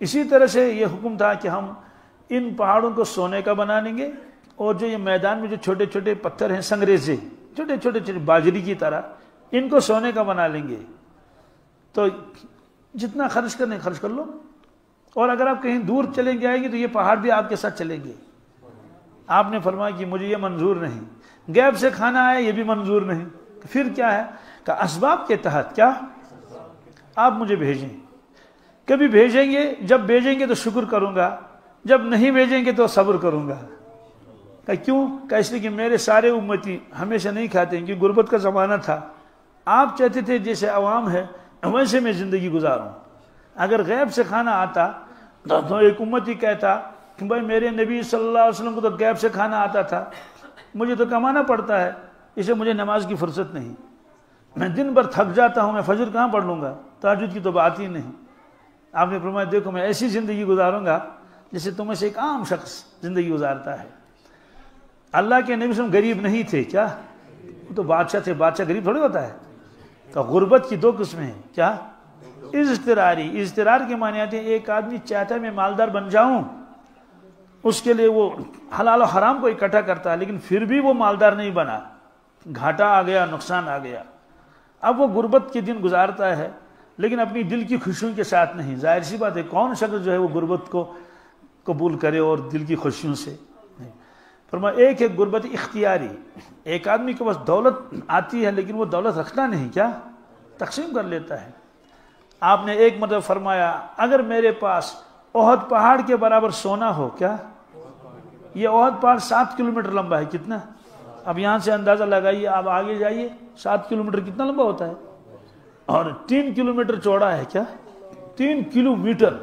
اسی طرح سے یہ حکم تھا کہ ہم ان پہاڑوں کو سونے کا بنا لیں گے، اور جو یہ میدان میں جو چھوٹے چھوٹے پتھر ہیں سنگریزے، چھوٹے چھوٹے باجری کی طرح، ان کو سونے کا بنا لیں گے۔ تو جتنا خرچ کرنے خرچ کر لو، اور اگر آپ کہیں دور چلیں جائیں گے تو یہ پہاڑ بھی آپ کے ساتھ چلیں گے۔ آپ نے فرمایا کہ مجھے یہ منظور نہیں، غیب سے کھانا آیا یہ بھی منظور نہیں، پھر کیا ہے کہ اسباب کے تحت کیا آپ مجھے بھیجیں، کبھی بھیجیں گے، جب بھیجیں گے تو شکر کروں گا، جب نہیں بھیجیں گے تو صبر کروں گا۔ کہ کیوں؟ کہ اس لیے کہ میرے سارے امتی ہمیشہ نہیں کھاتے ہیں، کیونکہ غربت کا زمانہ تھا، آپ چاہتے تھے جیسے عوام ہے ویسے میں زندگی گزاروں۔ اگر غیب سے کھانا آتا تو ایک امتی کہتا کہ بھائی میرے نبی صلی اللہ علیہ وسلم کو تو غیب سے کھانا آتا تھا، مجھے تو کمانا پڑتا ہے، اسے مجھے نماز کی فرصت نہیں، میں دن بھر تھک جاتا ہوں، میں فجر کہاں پڑھ لوں گا، تہجد کی تو بات ہی نہیں۔ آپ نے فرمایا دیکھو میں ایسی زندگی گزاروں گا جیسے تم میں سے ایک عام شخص زندگی گزارتا ہے۔ اللہ کے نبی صلی اللہ علیہ وسلم غریب نہیں تھے، کیا وہ تو بادشاہ تھے، بادشاہ غریب تھوڑی ہوتا ہے۔ تو غربت کی دو قسمیں ہیں، کیا؟ اضطراری، اضطرار کے معنی آتے ہیں ایک آدمی چاہتا ہے میں مالدار بن جاؤں، اس کے لیے وہ حلال و حرام کو اکٹھا کرتا ہے، لیکن پھر بھی وہ مالدار نہیں بنا، گھاٹا آ گیا، نقصان آ گیا، اب وہ غربت کے دن گزارتا ہے لیکن اپنی دل کی خوشیوں کے ساتھ نہیں۔ ظاہر سی بات ہے کون شخص جو ہے وہ غربت کو قبول کرے اور دل کی خوشیوں سے نہیں۔ فرمایا ایک ہے غربت اختیاری، ایک آدمی کے پاس دولت آتی ہے لیکن وہ دولت رکھتا نہیں، کیا تقسیم کر لیتا ہے۔ آپ نے ایک مرتبہ فرمایا اگر میرے پاس احد پہاڑ کے برابر سونا ہو، کیا یہ احد پہاڑ 7 کلومیٹر لمبا ہے، کتنا؟ اب یہاں سے اندازہ لگائیے، آپ آگے جائیے 7 کلومیٹر کتنا لمبا ہوتا ہے، اور 3 کلومیٹر چوڑا ہے، کیا 3 کلومیٹر،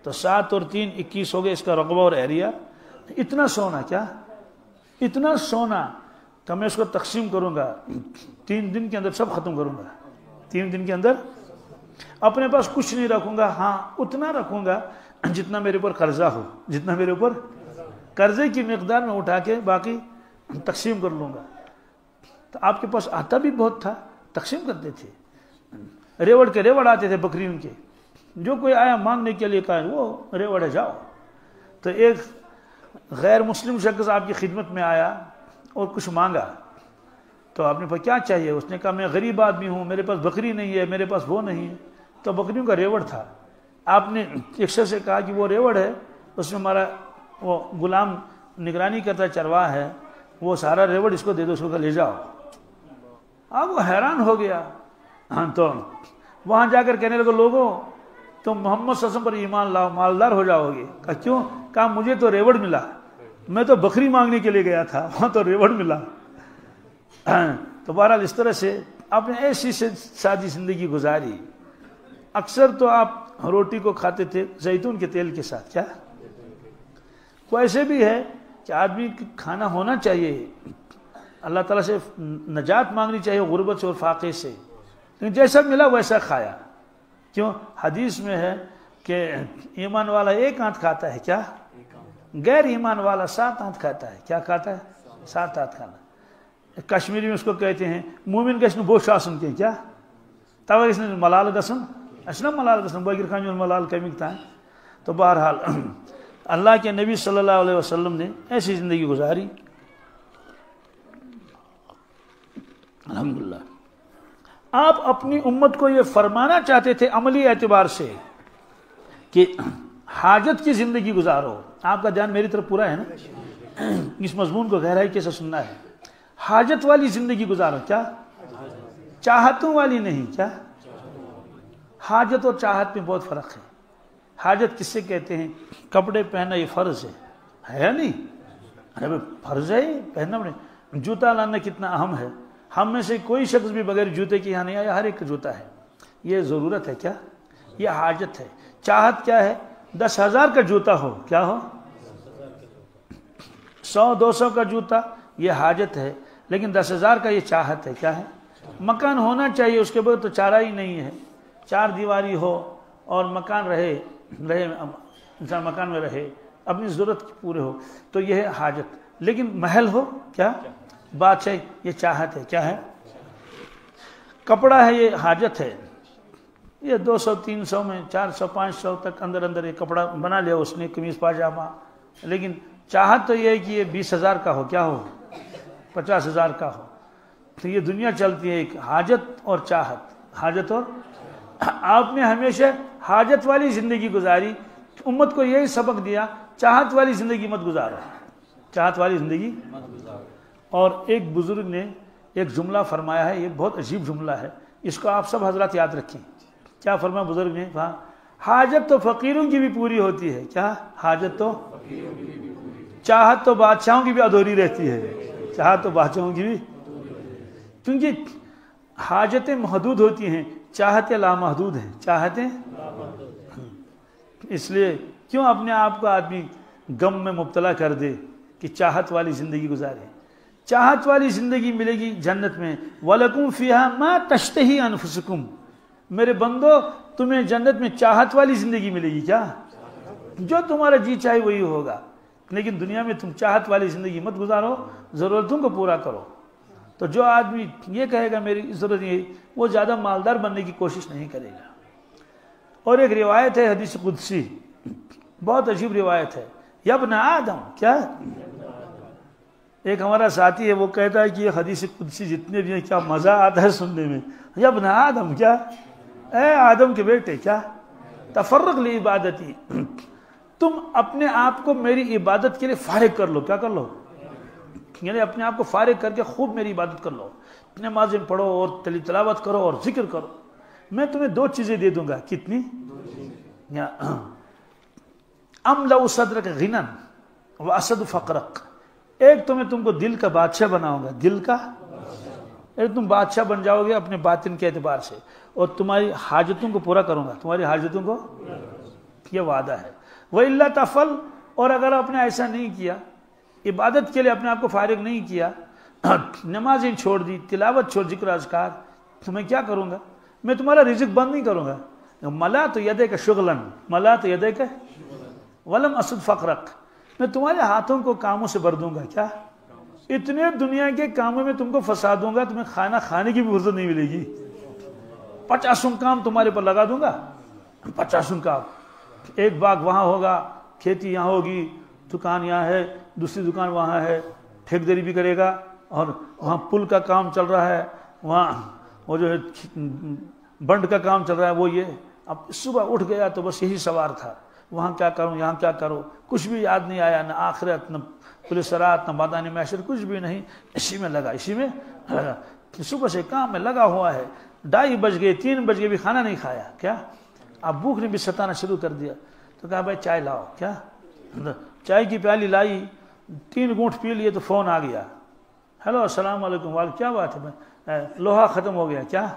تو 7 اور 3 21 ہو گئے اس کا رقبہ اور ایریا۔ اتنا سونا، کیا اتنا سونا کہ میں اس کو تقسیم کروں گا 3 دن کے اندر، سب ختم کروں گا 3 دن کے اندر، اپنے پاس کچھ نہیں رکھوں گا، ہاں اتنا رکھوں گا جتنا میرے اوپر قرضہ ہو، جتنا میرے اوپر قرضے کی مقدار میں اٹھا کے باقی تقسیم کر لوں گا۔ تو آپ کے پاس آتا بھی بہت تھا، تقسیم کرتے تھے، ریوڑ کے ریوڑ آتے تھے بکریوں کے، جو کوئی آیا مانگنے کے لیے کہا وہ ریوڑ ہے جاؤ۔ تو ایک غیر مسلم شخص آپ کی خدمت میں آیا اور کچھ مانگا، تو آپ نے کہا کیا چاہیے؟ اس نے کہا میں غریب آدمی ہوں، میرے پاس بکری نہیں ہے، میرے پاس وہ نہیں ہے، تو بکریوں کا ریوڑ تھا۔ آپ نے ایک شخص سے کہا کہ وہ ریوڑ ہے، اس میں ہمارا وہ غلام نگرانی کرتا چرواہ ہے، وہ سارا ریوڑ اس کو دے دو، اس کو لے جاؤ۔ اب وہ حیران ہو گیا، ہاں تو وہاں جا کر کہنے لگے لوگوں تم محمد صلی اللہ علیہ وسلم پر ایمان لاؤ، مالدار ہو جاؤ گے۔ کہا کیوں؟ کہا مجھے تو ریوڑ ملا، میں تو بکری مانگنے کے لیے گیا تھا، وہاں تو ریوڑ ملا۔ تو بہرحال اس طرح سے آپ نے ایسی سادی زندگی گزاری۔ اکثر تو آپ روٹی کو کھاتے تھے زیتون کے تیل کے ساتھ، کیا کو ایسے بھی ہے کہ آدمی کھانا ہونا چاہیے، اللہ تعالیٰ سے نجات مانگنی چاہیے غربت سے اور فاقے سے، لیکن جیسا ملا ویسا کھایا۔ کیوں؟ حدیث میں ہے کہ ایمان والا 1 آنت کھاتا ہے، کیا غیر ایمان والا 7 آنت کھاتا ہے، کیا کھاتا ہے 7 آنت کھانا۔ کشمیری میں اس کو کہتے ہیں مومن گشن بوش آسن کے، کیا تب اس نے ملال گسن اشنا ملال گسن بغیر خان ملال کمیک تھا۔ تو بہرحال اللہ کے نبی صلی اللہ علیہ وسلم نے ایسی زندگی گزاری، الحمدللہ۔ آپ اپنی امت کو یہ فرمانا چاہتے تھے عملی اعتبار سے کہ حاجت کی زندگی گزارو۔ آپ کا دھیان میری طرف پورا ہے نا، اس مضمون کو گہرائی کیسے سننا ہے۔ حاجت والی زندگی گزارو، کیا چاہتوں والی نہیں، کیا حاجت اور چاہت میں بہت فرق ہے۔ حاجت کس سے کہتے ہیں؟ کپڑے پہننا یہ فرض ہے نہیں؟ ارے فرض ہے پہننا، جوتا لانا کتنا اہم ہے۔ ہم میں سے کوئی شخص بھی بغیر جوتے کے یہاں نہیں آیا، ہر ایک کا جوتا ہے، یہ ضرورت ہے، کیا یہ حاجت ہے۔ چاہت کیا ہے؟ 10,000 کا جوتا ہو، کیا ہو 100-200 کا جوتا، یہ حاجت ہے، لیکن 10,000 کا یہ چاہت ہے، کیا ہے؟ مکان ہونا چاہیے، اس کے بعد تو چارہ ہی نہیں ہے، 4 دیواری ہو اور مکان رہے انسان مکان میں رہے، اپنی ضرورت پورے ہو، تو یہ ہے حاجت۔ لیکن محل ہو، کیا بادشاہ، یہ چاہت ہے، کیا ہے؟ کپڑا ہے، یہ حاجت ہے، یہ 200-300 میں 400-500 تک اندر اندر یہ کپڑا بنا لیا اس نے، قمیص پاجامہ، لیکن چاہت تو یہ ہے کہ یہ 20,000 کا ہو، کیا ہو، 50,000 کا ہو۔ تو یہ دنیا چلتی ہے ایک حاجت اور چاہت، حاجت اور آپ نے ہمیشہ حاجت والی زندگی گزاری، امت کو یہی سبق دیا، چاہت والی زندگی مت گزارو، چاہت والی زندگی مت گزارو۔ اور ایک بزرگ نے ایک جملہ فرمایا ہے، یہ بہت عجیب جملہ ہے، اس کو آپ سب حضرات یاد رکھیں۔ کیا فرمایا بزرگ نے؟ حاجت تو فقیروں کی بھی پوری ہوتی ہے، کیا حاجت تو، چاہت تو بادشاہوں کی بھی ادھوری رہتی ہے، چاہت تو بادشاہوں کی بھی، کیونکہ حاجتیں محدود ہوتی ہیں، چاہتیں لامحدود ہیں، چاہتیں، اس لیے کیوں اپنے آپ کو آدمی غم میں مبتلا کر دے کہ چاہت والی زندگی گزارے۔ چاہت والی زندگی ملے گی جنت میں، وَلَكُمْ فِيهَا مَا تَشْتَهِي أَنفُسُكُمْ، میرے بندو تمہیں جنت میں چاہت والی زندگی ملے گی، کیا، جو تمہارا جی چاہے وہی ہوگا، لیکن دنیا میں تم چاہت والی زندگی مت گزارو، ضرورتوں کو پورا کرو۔ تو جو آدمی یہ کہے گا میری ضرورت نہیں، وہ زیادہ مالدار بننے کی کوشش نہیں کرے گا۔ اور ایک روایت ہے حدیث قدسی، بہت عجیب روایت ہے، یا ابن آدم، کیا، ایک ہمارا ساتھی ہے وہ کہتا ہے کہ یہ حدیث قدسی جتنے بھی ہیں کیا مزہ آتا ہے سننے میں، یا ابن آدم، کیا، اے آدم کے بیٹے، کیا، تفرغ لعبادتی، تم اپنے آپ کو میری عبادت کے لیے فارغ کر لو، کیا کر لو، یعنی اپنے آپ کو فارغ کر کے خوب میری عبادت کر لو، نمازیں پڑھو اور تلاوت کرو اور ذکر کرو، میں تمہیں 2 چیزیں دے دوں گا، کتنی، املأ صدرک غنى واسد فقرک، ایک تو میں تم کو دل کا بادشاہ بناؤں گا، دل کا، ایک تم بادشاہ بن جاؤ گے اپنے باطن کے اعتبار سے، اور تمہاری حاجتوں کو پورا کروں گا، تمہاری حاجتوں کو، یہ وعدہ ہے۔ وَإِلَّا تَفْعَلْ، اور اگر آپ نے ایسا نہیں کیا، عبادت کے لیے اپنے آپ کو فارغ نہیں کیا، نمازیں چھوڑ دی، تلاوت چھوڑ، ذکر اذکار، تو میں کیا کروں گا، میں تمہارا رزق بند نہیں کروں گا، مَلَأْتُ يَدَيْكَ شُغْلًا مَلَأْتُ يَدَيْكَ وَلَمْ أَسُدْ فَقْرَكَ، میں تمہارے ہاتھوں کو کاموں سے بھر دوں گا، کیا، اتنے دنیا کے کاموں میں تم کو پھنسا دوں گا، تمہیں کھانا کھانے کی بھی فرصت نہیں ملے گی، 50 کام تمہارے پر لگا دوں گا، 50 کام، ایک باغ وہاں ہوگا، کھیتی یہاں ہوگی، دکان یہاں ہے، دوسری دکان وہاں ہے، ٹھیکیداری بھی کرے گا، اور وہاں پل کا کام چل رہا ہے، وہاں وہ جو ہے بنڈ کا کام چل رہا ہے، وہ یہ، اب صبح اٹھ گیا تو بس یہی سوار تھا، وہاں کیا کروں، یہاں کیا کروں، کچھ بھی یاد نہیں آیا، نہ آخرت، نہ پولیس رات، نہ بادانی معاشر، کچھ بھی نہیں، اسی میں لگا، اسی میں لگا، صبح سے کام میں لگا ہوا ہے، 2:30 بج گئے، 3 بج گئے، بھی کھانا نہیں کھایا، کیا، اب بھوک نے بھی ستانا شروع کر دیا، تو کہا بھائی چائے لاؤ، کیا، چائے کی پیالی لائی، 3 گھونٹ پی لیے تو فون آ گیا، ہیلو السلام علیکم، وعلیکم، کیا بات ہے، لوہا ختم ہو گیا، کیا،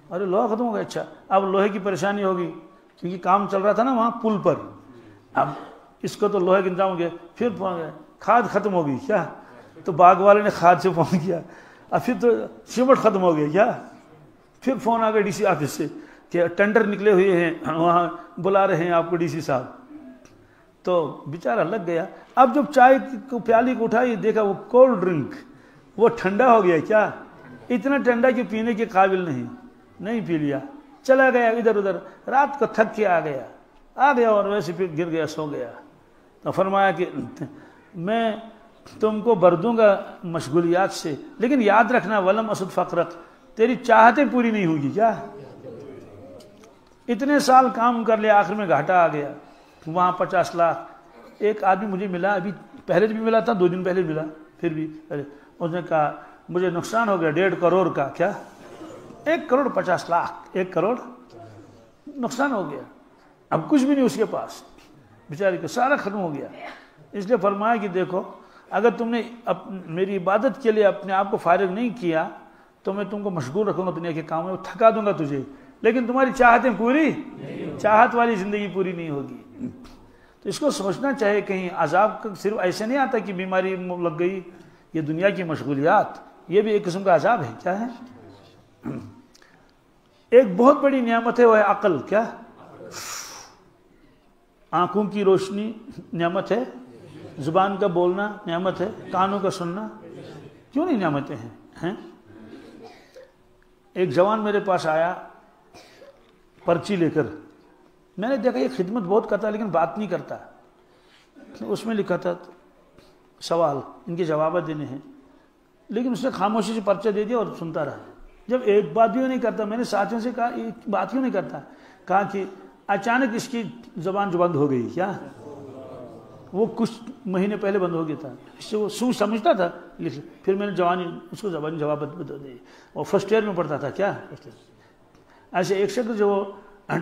ارے لوہا ختم ہو گیا، اچھا، اب لوہے کی پریشانی ہوگی کیونکہ کام چل رہا تھا نا وہاں پل پر، اب اس کو تو لوہے کے انتظام ہو گیا، پھر کھاد ختم ہو گئی، کیا، تو باغ والے نے کھاد سے فون کیا، اب پھر تو سیمنٹ ختم ہو گیا، کیا، پھر فون آ گیا ڈی سی آفس سے کہ ٹینڈر نکلے ہوئے ہیں، وہاں بلا رہے ہیں آپ کو ڈی سی صاحب، تو بیچارہ لگ گیا، اب جب چائے کو پیالی کو اٹھائی دیکھا وہ کولڈ ڈرنک، وہ ٹھنڈا ہو گیا، کیا، اتنا ٹھنڈا کہ پینے کے قابل نہیں پی لیا، چلا گیا ادھر ادھر، رات کو تھک کے آ گیا اور ویسے پھر گر گیا، سو گیا، تو فرمایا کہ میں تم کو بھر دوں گا مشغولیات سے، لیکن یاد رکھنا ولم اسد فقرک، تیری چاہتیں پوری نہیں ہوگی، کیا، اتنے سال کام کر لیا، آخر میں گھاٹا آ گیا، وہاں 50 لاکھ، ایک آدمی مجھے ملا، ابھی پہلے بھی ملا تھا، 2 دن پہلے ملا، پھر بھی اس نے کہا مجھے نقصان ہو گیا 1.5 کروڑ کا، کیا، 1,50,00,000، 1 کروڑ نقصان ہو گیا، اب کچھ بھی نہیں اس کے پاس، بیچارے کو سارا ختم ہو گیا، اس لیے فرمایا کہ دیکھو اگر تم نے میری عبادت کے لیے اپنے آپ کو فارغ نہیں کیا تو میں تم کو مشغول رکھوں گا دنیا کے کاموں میں، تھکا دوں گا تجھے، لیکن تمہاری چاہتیں پوری، چاہت والی زندگی پوری نہیں ہوگی، تو اس کو سوچنا چاہیے، کہیں عذاب صرف ایسے نہیں آتا کہ بیماری لگ گئی، یہ دنیا کی مشغولیات یہ بھی ایک قسم کا عذاب ہے، کیا ہے، ایک بہت بڑی نعمت ہے وہ ہے عقل، کیا، آنکھوں کی روشنی نعمت ہے، زبان کا بولنا نعمت ہے، کانوں کا سننا، کیوں نہیں نعمتیں ہیں؟ ایک جوان میرے پاس آیا پرچی لے کر. میں نے دیکھا یہ خدمت بہت کرتا ہے لیکن بات نہیں کرتا. اس میں لکھا تھا سوال، ان کے جوابات دینے ہیں، لیکن اس نے خاموشی سے پرچہ دے دیا اور سنتا رہا. جب ایک بات بھی نہیں کرتا، میں نے ساتھیوں سے کہا ایک بات کیوں نہیں کرتا؟ کہا کہ اچانک اس کی زبان جو بند ہو گئی. کیا؟ وہ کچھ مہینے پہلے بند ہو گیا تھا. اس سے وہ سوچ سمجھتا تھا. پھر میں نے جوانی اس کو زبان جوابات بتا دی. اور فرسٹ ایئر میں پڑھتا تھا. کیا ایسے ایک شخص جو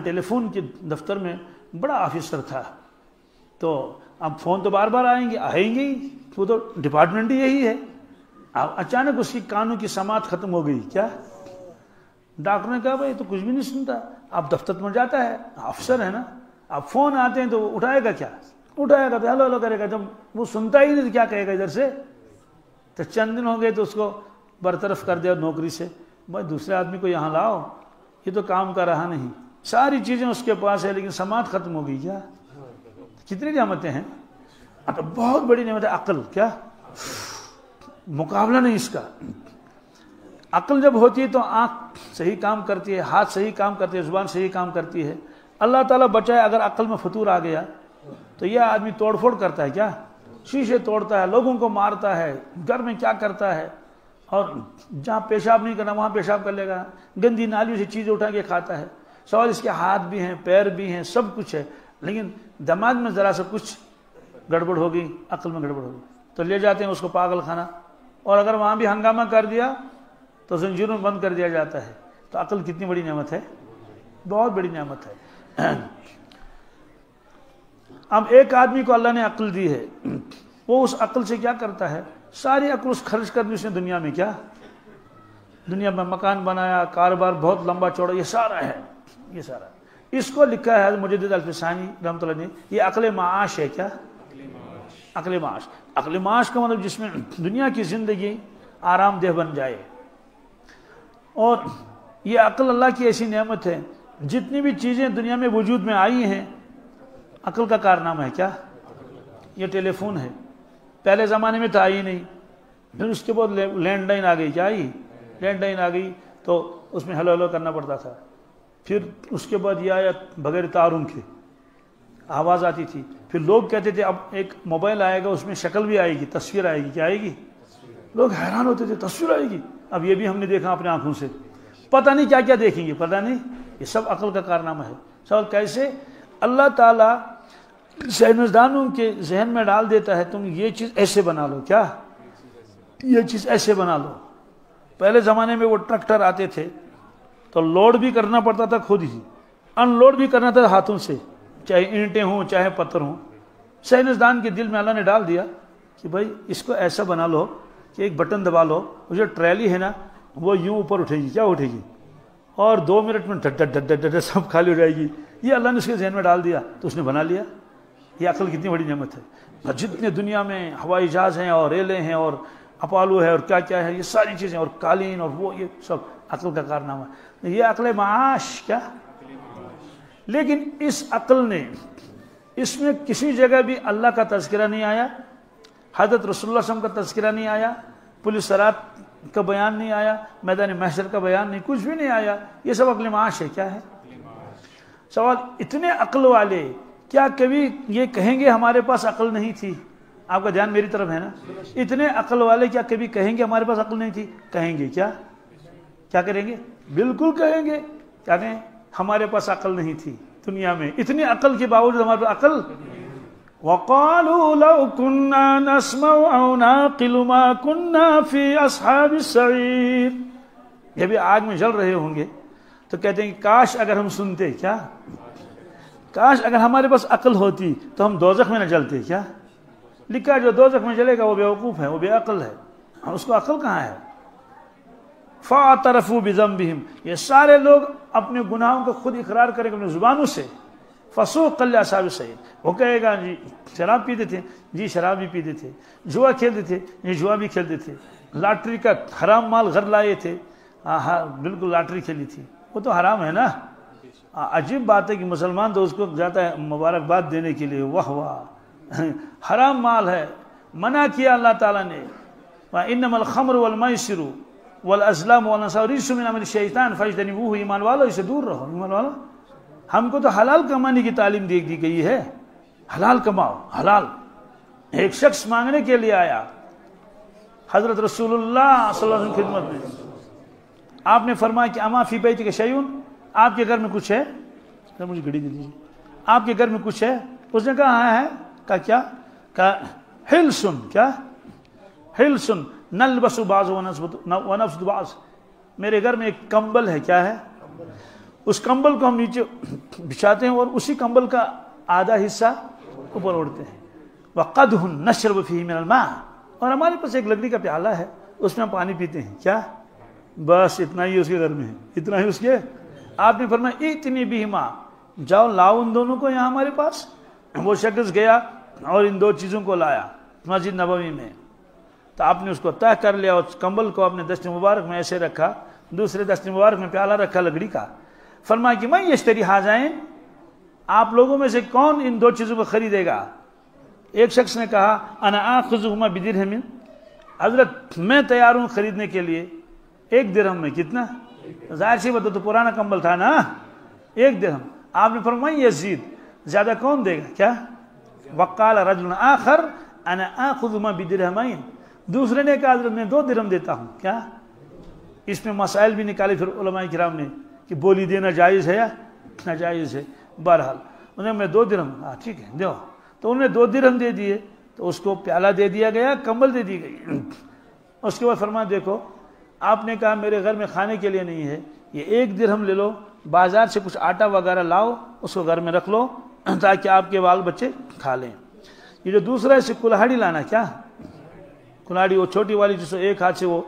ٹیلی فون کے دفتر میں بڑا آفیسر تھا، تو اب فون تو بار بار آئیں گے ہی، وہ تو ڈپارٹمنٹ ہی یہی ہے. اچانک اس کی کانوں کی سماعت ختم ہو گئی. کیا؟ ڈاکٹر نے کہا بھائی تو کچھ بھی نہیں سنتا، اب دفتر میں جاتا ہے، افسر ہے نا، اب فون آتے ہیں تو وہ اٹھائے گا. کیا اٹھائے گا؟ تو ہلو ہلو کرے گا. جب وہ سنتا ہی نہیں تو کیا کہے گا ادھر سے؟ تو چند دن ہو گئے تو اس کو برطرف کر دیا نوکری سے. بھائی دوسرے آدمی کو یہاں لاؤ، یہ تو کام کر رہا نہیں. ساری چیزیں اس کے پاس ہے لیکن سماعت ختم ہو گئی. کیا کتنی نعمتیں ہیں. اب بہت بڑی نعمت ہے عقل. کیا مقابلہ نہیں اس کا. عقل جب ہوتی ہے تو آنکھ صحیح کام کرتی ہے، ہاتھ صحیح کام کرتے ہیں، زبان صحیح کام کرتی ہے. اللہ تعالیٰ بچائے اگر عقل میں فطور آ گیا تو یہ آدمی توڑ پھوڑ کرتا ہے. کیا شیشے توڑتا ہے، لوگوں کو مارتا ہے، گھر میں کیا کرتا ہے، اور جہاں پیشاب نہیں کرنا وہاں پیشاب کر لے گا، گندی نالیوں سے چیزیں اٹھا کے کھاتا ہے. سوال اس کے ہاتھ بھی ہیں، پیر بھی ہیں، سب کچھ ہے، لیکن دماغ میں ذرا سا کچھ گڑبڑ ہو گئی، عقل میں گڑبڑ ہو گئی تو لے جاتے ہیں اس کو پاگل خانہ. اور اگر وہاں بھی ہنگامہ کر دیا تو زنجیروں میں بند کر دیا جاتا ہے. تو عقل کتنی بڑی نعمت ہے، بہت بڑی نعمت ہے. اب ایک آدمی کو اللہ نے عقل دی ہے، وہ اس عقل سے کیا کرتا ہے؟ ساری عقل اس خرچ کر دی اس نے دنیا میں. کیا دنیا میں مکان بنایا، کاروبار بہت لمبا چوڑا، یہ سارا ہے. یہ سارا اس کو لکھا ہے مجدد الفسانی رحمۃ اللہ نے، یہ عقل معاش ہے. کیا عقل معاش؟ عقل معاش کا مطلب جس میں دنیا کی زندگی آرام دہ بن جائے. اور یہ عقل اللہ کی ایسی نعمت ہے، جتنی بھی چیزیں دنیا میں وجود میں آئی ہیں عقل کا کارنامہ ہے. کیا یہ ٹیلی فون ہے، پہلے زمانے میں تو آئی نہیں، پھر اس کے بعد لینڈ لائن آ گئی. کیا آئی؟ لینڈ لائن آ گئی تو اس میں ہلو ہلو کرنا پڑتا تھا. پھر اس کے بعد یہ آیا بغیر تاروں کے، آواز آتی تھی. پھر لوگ کہتے تھے اب ایک موبائل آئے گا اس میں شکل بھی آئے گی، تصویر آئے گی. کیا آئے گی؟ لوگ حیران ہوتے تھے تصویر آئے گی. اب یہ بھی ہم نے دیکھا اپنے آنکھوں سے، پتہ نہیں کیا کیا دیکھیں گے، پتہ نہیں. یہ سب عقل کا کارنامہ ہے. سوال کیسے؟ اللہ تعالیٰ سائنسدانوں کے ذہن میں ڈال دیتا ہے تم یہ چیز ایسے بنا لو. کیا یہ چیز ایسے بنا لو. پہلے زمانے میں وہ ٹریکٹر آتے تھے تو لوڈ بھی کرنا پڑتا تھا خود ہی، ان لوڈ بھی کرنا تھا ہاتھوں سے، چاہے اینٹیں ہوں چاہے پتھر ہوں. سائنسدان کے دل میں اللہ نے ڈال دیا کہ بھائی اس کو ایسا بنا لو کہ ایک بٹن دبا لو، وہ جو ٹریلی ہے نا وہ یوں اوپر اٹھے گی. کیا اٹھے گی؟ اور 2 منٹ میں ڈٹ ڈٹ ڈٹ ڈٹ سب خالی ہو جائے گی. یہ اللہ نے اس کے ذہن میں ڈال دیا تو اس نے بنا لیا. یہ عقل کتنی بڑی نعمت ہے. جتنے دنیا میں ہوائی جہاز ہیں اور ریلیں ہیں اور اپالو ہے اور کیا کیا ہے، یہ ساری چیزیں، اور قالین اور وہ، یہ سب عقل کا کارنامہ ہے. یہ عقل معاش. کیا لیکن اس عقل نے، اس میں کسی جگہ بھی اللہ کا تذکرہ نہیں آیا، حضرت رسول اللہ صلی اللہ علیہ وسلم کا تذکرہ نہیں آیا، پولیس صراط کا بیان نہیں آیا، میدان محشر کا بیان نہیں، کچھ بھی نہیں آیا. یہ سب عقل معاش ہے. کیا ہے؟ سوال اتنے عقل والے کیا کبھی یہ کہیں گے ہمارے پاس عقل نہیں تھی؟ آپ کا دھیان میری طرف ہے نا. اتنے عقل والے کیا کبھی کہیں گے ہمارے پاس عقل نہیں تھی؟ کہیں گے. کیا کریں گے؟ بالکل کہیں گے. کیا کہیں؟ ہمارے پاس عقل نہیں تھی دنیا میں. اتنی عقل کے باوجود ہمارے پاس عقل. وَقَالُوا لَوْ كُنَّا نَسْمَعُ أَوْ نَعْقِلُ مَا كُنَّا فِي أَصْحَابِ السَّعِيرِ. یہ بھی آگ میں جل رہے ہوں گے تو کہتے ہیں کہ کاش اگر ہم سنتے. کیا کاش اگر ہمارے پاس عقل ہوتی تو ہم دوزخ میں نہ جلتے. کیا لکھا جو دوزخ میں جلے گا وہ بیوقوف ہے، وہ بے عقل ہے. اس کو عقل کہاں ہے؟ فَاعْتَرَفُوا بِذَنبِهِمْ. یہ سارے لوگ اپنے گناہوں کو خود اقرار کریں گے اپنی زبانوں سے. فَسُوقًا لِأَصْحَابِ السَّعِيرِ. وہ کہے گا جی شراب پیتے تھے، جی شراب بھی پیتے تھے، جوا کھیلتے تھے، جی جوا بھی کھیلتے تھے، لاٹری کا حرام مال گھر لائے تھے. ہاں بالکل لاٹری کھیلی تھی، وہ تو حرام ہے نا. عجیب بات ہے کہ مسلمان تو اس کو جاتا ہے مبارکباد دینے کے لیے، واہ واہ، حرام مال ہے. منع کیا اللہ تعالیٰ نے، وَإِنَّمَا الْخَمْرُ وَالْمَيْسِرُ وَالْأَزْلَامُ وَالْأَنصَابُ رِجْسٌ مِنْ عَمَلِ الشَّيْطَانِ فَاجْتَنِبُوهُ. ایمان والو اسے دور رہو. ایمان والو ہم کو تو حلال کمانے کی تعلیم دی گئی ہے، حلال کماؤ حلال۔ ایک شخص مانگنے کے لیے آیا حضرت رسول اللہ صلی اللہ علیہ وسلم کی خدمت میں، آپ نے فرمایا کہ اما فی بیتک شیئن، آپ کے گھر میں کچھ ہے؟ مجھے گھڑی دے دیجیے، آپ کے گھر میں کچھ ہے؟ اس نے کہا ہاں ہے۔ کہا کیا؟ کہا حلسن، کیا حلسن نلبس بعض ونفسد بعض، میرے گھر میں ایک کمبل ہے، کیا ہے؟ اس کمبل کو ہم نیچے بچھاتے ہیں اور اسی کمبل کا آدھا حصہ اوپر اوڑھتے ہیں۔ وقدح نشرب فیہ من الماء، اور ہمارے پاس ایک لکڑی کا پیالہ ہے، اس میں ہم پانی پیتے ہیں، کیا؟ بس اتنا ہی اس کے گھر میں ہے، اتنا ہی اس کے۔ آپ نے فرمایا اتنی بہما، جاؤ لاؤ ان دونوں کو یہاں ہمارے پاس۔ وہ شخص گیا اور ان دو چیزوں کو لایا مسجد نبوی میں، تو آپ نے اس کو طے کر لیا، اس کمبل کو اپنے دست مبارک میں ایسے رکھا، دوسرے دست مبارک میں پیالہ رکھا لکڑی کا۔ فرمایا کہ میں یشتری حاذین، آپ لوگوں میں سے کون ان دو چیزوں کو خریدے گا؟ ایک شخص نے کہا انا آخذہما بدرہم، حضرت میں تیار ہوں خریدنے کے لیے، ایک درہم میں۔ کتنا؟ ظاہر سی بات تو پرانا کمبل تھا نا، ایک درہم۔ آپ نے فرمایا یزید، زیادہ کون دے گا؟ کیا؟ وقال رجل آخر انا آخذہما بدرہمین، دوسرے نے کہا حضرت میں 2 درہم دیتا ہوں۔ کیا؟ اس میں مسائل بھی نکالے پھر علماء کرام نے کہ بولی دینا جائز ہے یا ناجائز ہے۔ بہرحال انہیں میں 2 درہم، ہاں ٹھیک ہے دو، تو انہیں 2 درہم دے دیے، تو اس کو پیالہ دے دیا گیا، کمبل دے دی گئی۔ اس کے بعد فرمایا دیکھو آپ نے کہا میرے گھر میں کھانے کے لیے نہیں ہے، یہ 1 درہم لے لو، بازار سے کچھ آٹا وغیرہ لاؤ، اس کو گھر میں رکھ لو تاکہ آپ کے بال بچے کھا لیں۔ یہ جو دوسرا ہے اسے کلہاڑی لانا، کیا کلہاڑی؟ وہ چھوٹی والی جس کو ایک ہاتھ سے وہ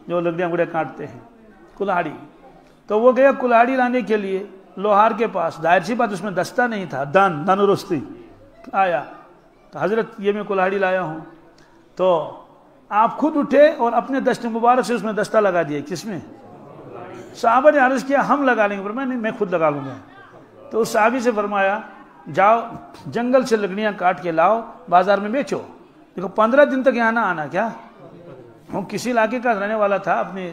جو لکڑیاں گڑیاں کاٹتے ہیں، کلہاڑی۔ تو وہ گیا کلہاڑی لانے کے لیے لوہار کے پاس، ظاہر سی بات اس میں دستہ نہیں تھا، دان و رستی۔ آیا تو حضرت یہ میں کلہاڑی لایا ہوں، تو آپ خود اٹھے اور اپنے دست مبارک سے اس میں دستہ لگا دیا۔ کس میں؟ صحابہ نے عرض کیا ہم لگا لیں گے، فرمایا نہیں میں خود لگا لوں گا۔ تو اس صحابی سے فرمایا جاؤ جنگل سے لکڑیاں کاٹ کے لاؤ، بازار میں بیچو، دیکھو 15 دن تک یہاں نہ آنا۔ کیا؟ وہ کسی علاقے کا رہنے والا تھا، اپنے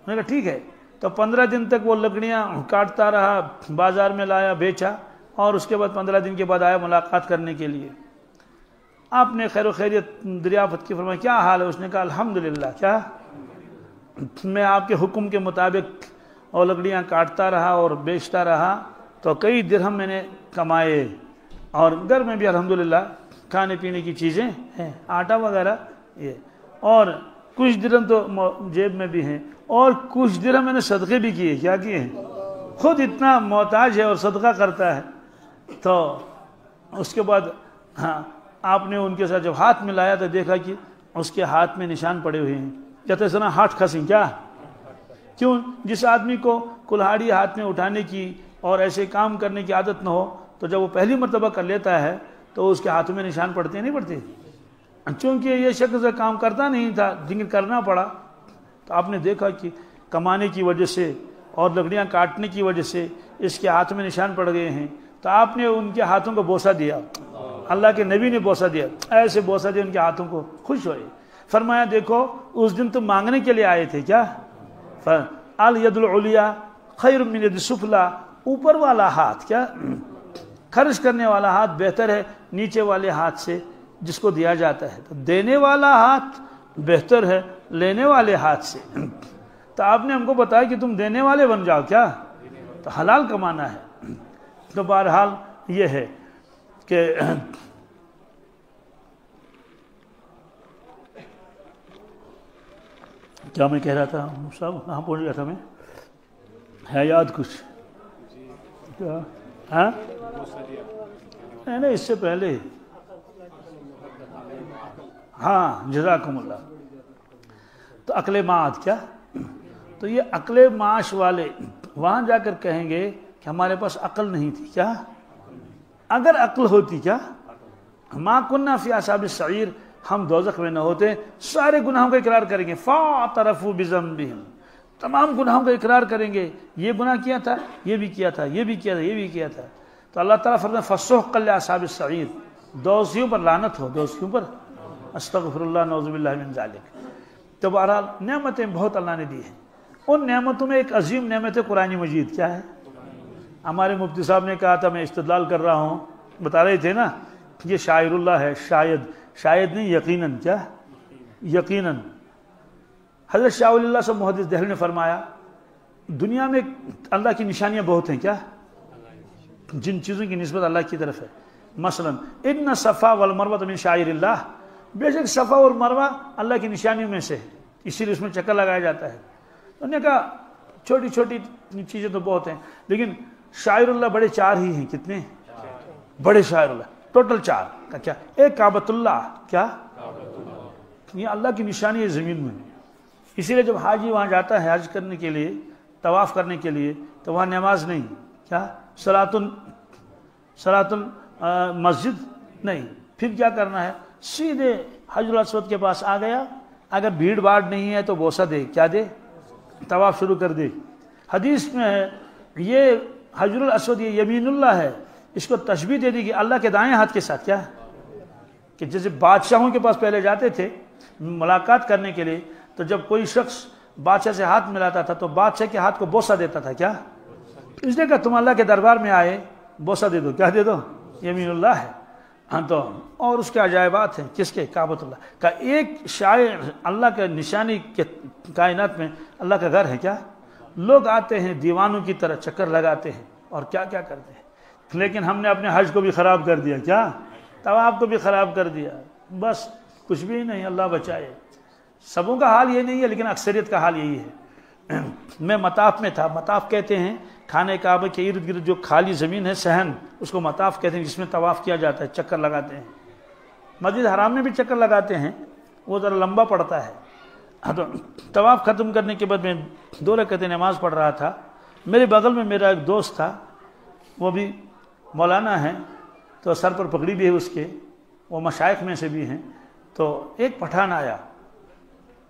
نے کہا ٹھیک ہے، تو 15 دن تک وہ لکڑیاں کاٹتا رہا، بازار میں لایا بیچا، اور اس کے بعد 15 دن کے بعد آیا ملاقات کرنے کے لیے۔ آپ نے خیر و خیریت دریافت کی، فرمایا کیا حال ہے؟ اس نے کہا الحمدللہ، کیا میں آپ کے حکم کے مطابق اور لکڑیاں کاٹتا رہا اور بیچتا رہا، تو کئی درہم میں نے کمائے، اور گھر میں بھی الحمدللہ کھانے پینے کی چیزیں ہیں، آٹا وغیرہ یہ، اور کچھ درہم تو جیب میں بھی ہیں، اور کچھ درہم میں نے صدقے بھی کیے۔ کیا کیے ہیں؟ خود اتنا محتاج ہے اور صدقہ کرتا ہے۔ تو اس کے بعد ہاں آپ نے ان کے ساتھ جب ہاتھ ملایا تو دیکھا کہ اس کے ہاتھ میں نشان پڑے ہوئے ہیں، کہتے سنا ہاتھ کھسیں۔ کیا؟ کیوں؟ جس آدمی کو کلہاڑی ہاتھ میں اٹھانے کی اور ایسے کام کرنے کی عادت نہ ہو، تو جب وہ پہلی مرتبہ کر لیتا ہے تو اس کے ہاتھوں میں نشان پڑتے نہیں پڑتے؟ چونکہ یہ شخص کام کرتا نہیں تھا، لیکن کرنا پڑا، تو آپ نے دیکھا کہ کمانے کی وجہ سے اور لکڑیاں کاٹنے کی وجہ سے اس کے ہاتھ میں نشان پڑ گئے ہیں، تو آپ نے ان کے ہاتھوں کو بوسہ دیا، اللہ کے نبی نے بوسہ دیا، ایسے بوسہ دیا ان کے ہاتھوں کو، خوش ہوئے۔ فرمایا دیکھو اس دن تم مانگنے کے لیے آئے تھے، کیا الید العلیٰ خیر من الید السفلیٰ، اوپر والا ہاتھ، کیا خرچ کرنے والا ہاتھ بہتر ہے نیچے والے ہاتھ سے جس کو دیا جاتا ہے، تو دینے والا ہاتھ بہتر ہے لینے والے ہاتھ سے۔ تو آپ نے ہم کو بتایا کہ تم دینے والے بن جاؤ، کیا تو حلال کمانا ہے۔ تو بہرحال یہ ہے کہ کیا میں کہہ رہا تھا صاحب، کہاں پہنچ گیا تھا میں؟ ہے یاد کچھ؟ کیا؟ ہاں نہیں اس سے پہلے، ہاں جزاکم اللہ۔ تو عقل معاد، کیا تو یہ عقل معاش والے وہاں جا کر کہیں گے کہ ہمارے پاس عقل نہیں تھی۔ کیا اگر عقل ہوتی، کیا ما کننا فی اصحاب السعیر، ہم دوزخ میں نہ ہوتے، سارے گناہوں کا اقرار کریں گے، فاعترفوا بذنبہم، تمام گناہوں کا اقرار کریں گے، یہ گناہ کیا تھا، یہ بھی کیا تھا، یہ بھی کیا تھا، یہ بھی کیا تھا۔ تو اللہ تعالیٰ فرماتا ہے فسحقا لاصحاب السعیر، دوزخیوں پر لعنت ہو، دوزخیوں پر، استغفر اللہ نعوذ باللہ من ذالک۔ تو بہرحال نعمتیں بہت اللہ نے دی ہیں، ان نعمتوں میں ایک عظیم نعمت ہے قرآن مجید۔ کیا ہے؟ ہمارے مفتی صاحب نے کہا تھا، میں استدلال کر رہا ہوں، بتا رہے تھے نا، یہ شاعر اللہ ہے، شاید نہیں، یقیناً. کیا یقیناً؟ حضرت شاہ ولی اللہ صاحب محدث دہلوی نے فرمایا دنیا میں اللہ کی نشانیاں بہت ہیں. کیا؟ جن چیزوں کی نسبت اللہ کی طرف ہے. مثلا ان الصفا والمروہ من شعائر اللہ، بے شک صفا اور مروہ اللہ کی نشانیوں میں سے ہے، اسی لیے اس میں چکر لگایا جاتا ہے. انہوں نے کہا چھوٹی چھوٹی چیزیں تو بہت ہیں، لیکن شاعر اللہ بڑے 4 ہی ہیں. کتنے بڑے شاعر اللہ؟ ٹوٹل 4 کا. کیا؟ ایک کعبۃ اللہ. کیا؟ یہ اللہ کی نشانی ہے زمین میں. اسی لیے جب حاجی وہاں جاتا ہے حج کرنے کے لیے، طواف کرنے کے لیے، تو وہاں نماز نہیں. کیا؟ صلاۃ مسجد نہیں. پھر کیا کرنا ہے؟ سیدھے حجر الاسود کے پاس آ گیا، اگر بھیڑ بھاڑ نہیں ہے تو بوسہ دے. کیا دے؟ طواف شروع کر دے. حدیث میں ہے یہ حجر الاسود یہ یمین اللہ ہے، اس کو تشبیہ دے دی کہ اللہ کے دائیں ہاتھ کے ساتھ. کیا؟ کہ جیسے بادشاہوں کے پاس پہلے جاتے تھے ملاقات کرنے کے لیے، تو جب کوئی شخص بادشاہ سے ہاتھ ملاتا تھا تو بادشاہ کے ہاتھ کو بوسہ دیتا تھا. کیا؟ اس نے کہا تم اللہ کے دربار میں آئے، بوسہ دے دو. کیا دے دو؟ یمین اللہ ہے. ہاں تو اور اس کے عجائبات ہیں. کس کے؟ کعبۃ اللہ کا. ایک شاعر اللہ کا نشانی کے کائنات میں اللہ کا گھر ہے. کیا؟ لوگ آتے ہیں دیوانوں کی طرح چکر لگاتے ہیں اور کیا کیا کرتے ہیں، لیکن ہم نے اپنے حج کو بھی خراب کر دیا. کیا؟ طواف کو بھی خراب کر دیا. بس کچھ بھی نہیں، اللہ بچائے. سبوں کا حال یہ نہیں ہے، لیکن اکثریت کا حال یہی ہے. میں مطاف میں تھا. مطاف کہتے ہیں خانہ کعبہ کے ارد گرد جو خالی زمین ہے، صحن، اس کو مطاف کہتے ہیں، جس میں طواف کیا جاتا ہے، چکر لگاتے ہیں. مسجد حرام میں بھی چکر لگاتے ہیں، وہ ذرا لمبا پڑتا ہے. تو طواف ختم کرنے کے بعد میں 2 رکعتیں نماز پڑھ رہا تھا. میرے بغل میں میرا ایک دوست تھا، وہ بھی مولانا ہے، تو سر پر پگڑی بھی ہے اس کے، وہ مشائخ میں سے بھی ہیں. تو ایک پٹھان آیا،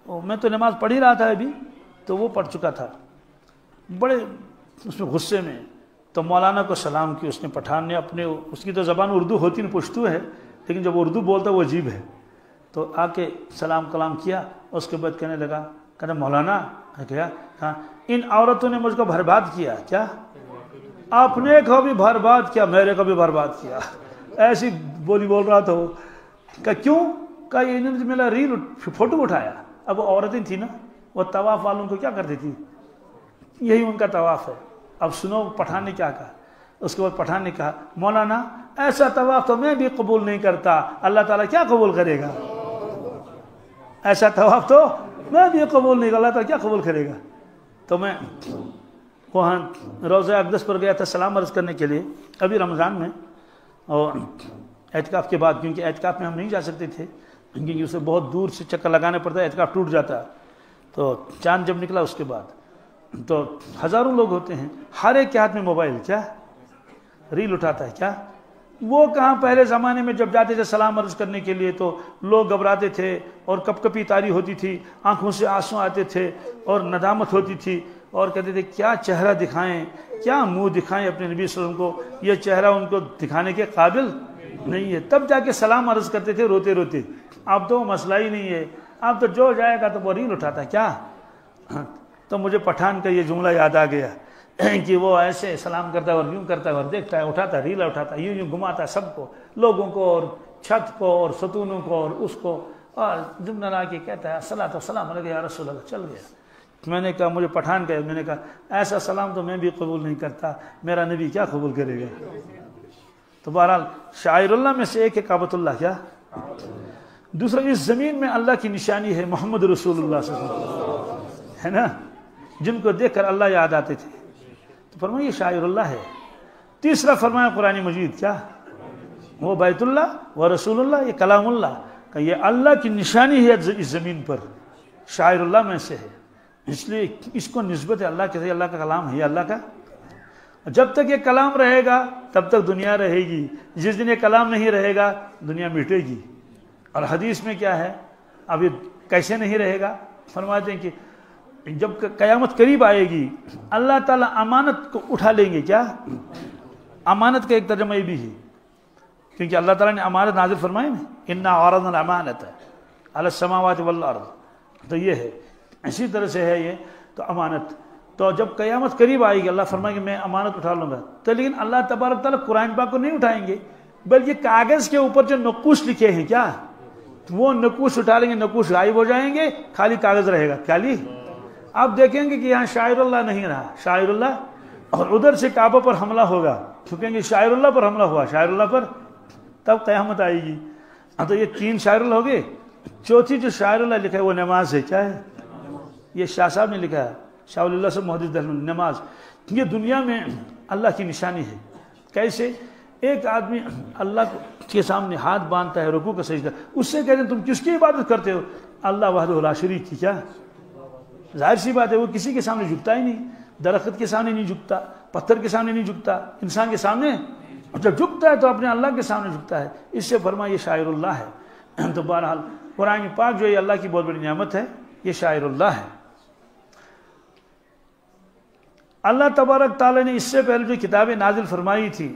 میں تو نماز پڑھ ہی رہا تھا ابھی، تو وہ پڑھ چکا تھا، بڑے اس میں غصے میں. تو مولانا کو سلام کی اس نے، پٹھان نے. اپنے اس کی تو زبان اردو ہوتی نہیں، پشتو ہے، لیکن جب اردو بولتا وہ عجیب ہے. تو آ کے سلام کلام کیا. اس کے بعد کہنے لگا، کہنا مولانا کیا کہا ان عورتوں نے مجھ کو برباد کیا. کیا؟ اپنے کو بھی برباد کیا، میرے کو بھی برباد کیا. ایسی بولی بول رہا تھا وہ. کہا کیوں؟ کہا یہ انہوں نے میرا ریل فوٹو اٹھایا. اب وہ عورتیں تھیں نا، وہ طواف والوں کو کیا کرتی تھی، یہی ان کا طواف ہے. اب سنو پٹھان نے کیا کہا. اس کے بعد پٹھان نے کہا مولانا ایسا طواف تو میں بھی قبول نہیں کرتا، اللہ تعالیٰ کیا قبول کرے گا؟ ایسا طواف تو میں بھی قبول نہیں کرتا، اللہ تعالیٰ کیا قبول کرے گا؟ تو میں وہاں روضہ اقدس پر گیا تھا سلام عرض کرنے کے لیے، ابھی رمضان میں، اور اعتکاف کے بعد، کیونکہ اعتکاف میں ہم نہیں جا سکتے تھے، کیونکہ اسے بہت دور سے چکر لگانے پڑتا ہے، اعتکاف ٹوٹ جاتا. تو چاند جب نکلا اس کے بعد تو ہزاروں لوگ ہوتے ہیں، ہر ایک کے ہاتھ میں موبائل. کیا؟ ریل اٹھاتا ہے. کیا؟ وہ کہاں پہلے زمانے میں جب جاتے تھے سلام عرض کرنے کے لیے تو لوگ گھبراتے تھے اور کپ کپی طاری ہوتی تھی، آنکھوں سے آنسو آتے تھے اور ندامت ہوتی تھی، اور کہتے تھے کیا چہرہ دکھائیں، کیا منہ دکھائیں اپنے نبی صلی اللہ علیہ وسلم کو، یہ چہرہ ان کو دکھانے کے قابل نہیں ہے. تب جا کے سلام عرض کرتے تھے روتے روتے. اب تو مسئلہ ہی نہیں ہے، اب تو جو جائے گا تو وہ ریل اٹھاتا ہے. کیا؟ تو مجھے پٹھان کا یہ جملہ یاد آ گیا کہ وہ ایسے سلام کرتا ہے اور یوں کرتا ہے اور دیکھتا ہے، اٹھاتا ہے، ریل اٹھاتا ہے، یوں یوں گھماتا ہے سب کو، لوگوں کو اور چھت کو اور ستونوں کو اور اس کو، اور جملہ لا کے کہتا ہے الصلاۃ والسلام علیک یا رسول اللہ. چل گیا. میں نے کہا مجھے پٹھان کا، میں نے کہا ایسا سلام تو میں بھی قبول نہیں کرتا، میرا نبی کیا قبول کرے گا؟ تو بہرحال شاعر اللہ میں سے ایک ہے کعبۃ اللہ. کیا؟ دوسرا اس زمین میں اللہ کی نشانی ہے محمد رسول اللہ صلی اللہ علیہ وسلم، ہے نا، جن کو دیکھ کر اللہ یاد آتے تھے. تو فرمایا یہ شاعر اللہ ہے. تیسرا فرمایا قرآن مجید. کیا؟ وہ بیت اللہ و رسول اللہ، یہ کلام اللہ کہ یہ اللہ کی نشانی ہے اس زمین پر، شاعر اللہ میں سے ہے. اس لیے اس کو نسبت ہے اللہ کے، اللہ کا کلام ہے، یہ اللہ کا. جب تک یہ کلام رہے گا تب تک دنیا رہے گی، جس دن یہ کلام نہیں رہے گا دنیا مٹے گی. اور حدیث میں کیا ہے، اب یہ کیسے نہیں رہے گا؟ فرماتے ہیں کہ جب قیامت قریب آئے گی اللہ تعالیٰ امانت کو اٹھا لیں گے. کیا؟ امانت کا ایک ترجمہ یہ بھی ہے، کیونکہ اللہ تعالیٰ نے امانت نازل فرمائی نا، انا عرضنا الامانۃ علی السماوات والارض، تو یہ ہے اسی طرح سے ہے یہ. تو امانت تو جب قیامت قریب آئے گی اللہ فرمائے گا میں امانت اٹھا لوں گا، تو لیکن اللہ تبارک تعالیٰ قرآن پاک کو نہیں اٹھائیں گے، بلکہ کاغذ کے اوپر جو نقوش لکھے ہیں کیا وہ نقوش اٹھا لیں گے، نقوش غائب ہو جائیں گے، خالی کاغذ رہے گا، خالی۔ آپ دیکھیں گے کہ یہاں شاعر اللہ نہیں رہا، شاعر اللہ، اور ادھر سے کعبہ پر حملہ ہوگا، کیونکہ گے شاعر اللہ پر حملہ ہوا، شاعر اللہ پر، تب قیامت آئے گی۔ تو یہ 3 شاعر اللہ ہو گئے، چوتھی جو شاعر اللہ لکھا ہے وہ نماز ہے، کیا ہے؟ یہ شاہ صاحب نے لکھا ہے، شاہ اللہ سے محدث دہلوی، نماز یہ دنیا میں اللہ کی نشانی ہے۔ کیسے؟ ایک آدمی اللہ کے سامنے ہاتھ باندھتا ہے، رکوع کا سجدہ، اس سے کہتے ہیں تم کس کی عبادت کرتے ہو؟ اللہ وحدہ لا شریک کی۔ کیا ظاہر سی بات ہے وہ کسی کے سامنے جھکتا ہی نہیں، درخت کے سامنے نہیں جھکتا، پتھر کے سامنے نہیں جھکتا، انسان کے سامنے جب جھکتا ہے تو اپنے اللہ کے سامنے جھکتا ہے، اس سے فرمایا یہ شاعر اللہ ہے۔ تو بہرحال قرآن پاک جو ہے اللہ کی بہت بڑی نعمت ہے، یہ شاعر اللہ ہے۔ اللہ تبارک تعالیٰ نے اس سے پہلے جو کتابیں نازل فرمائی تھی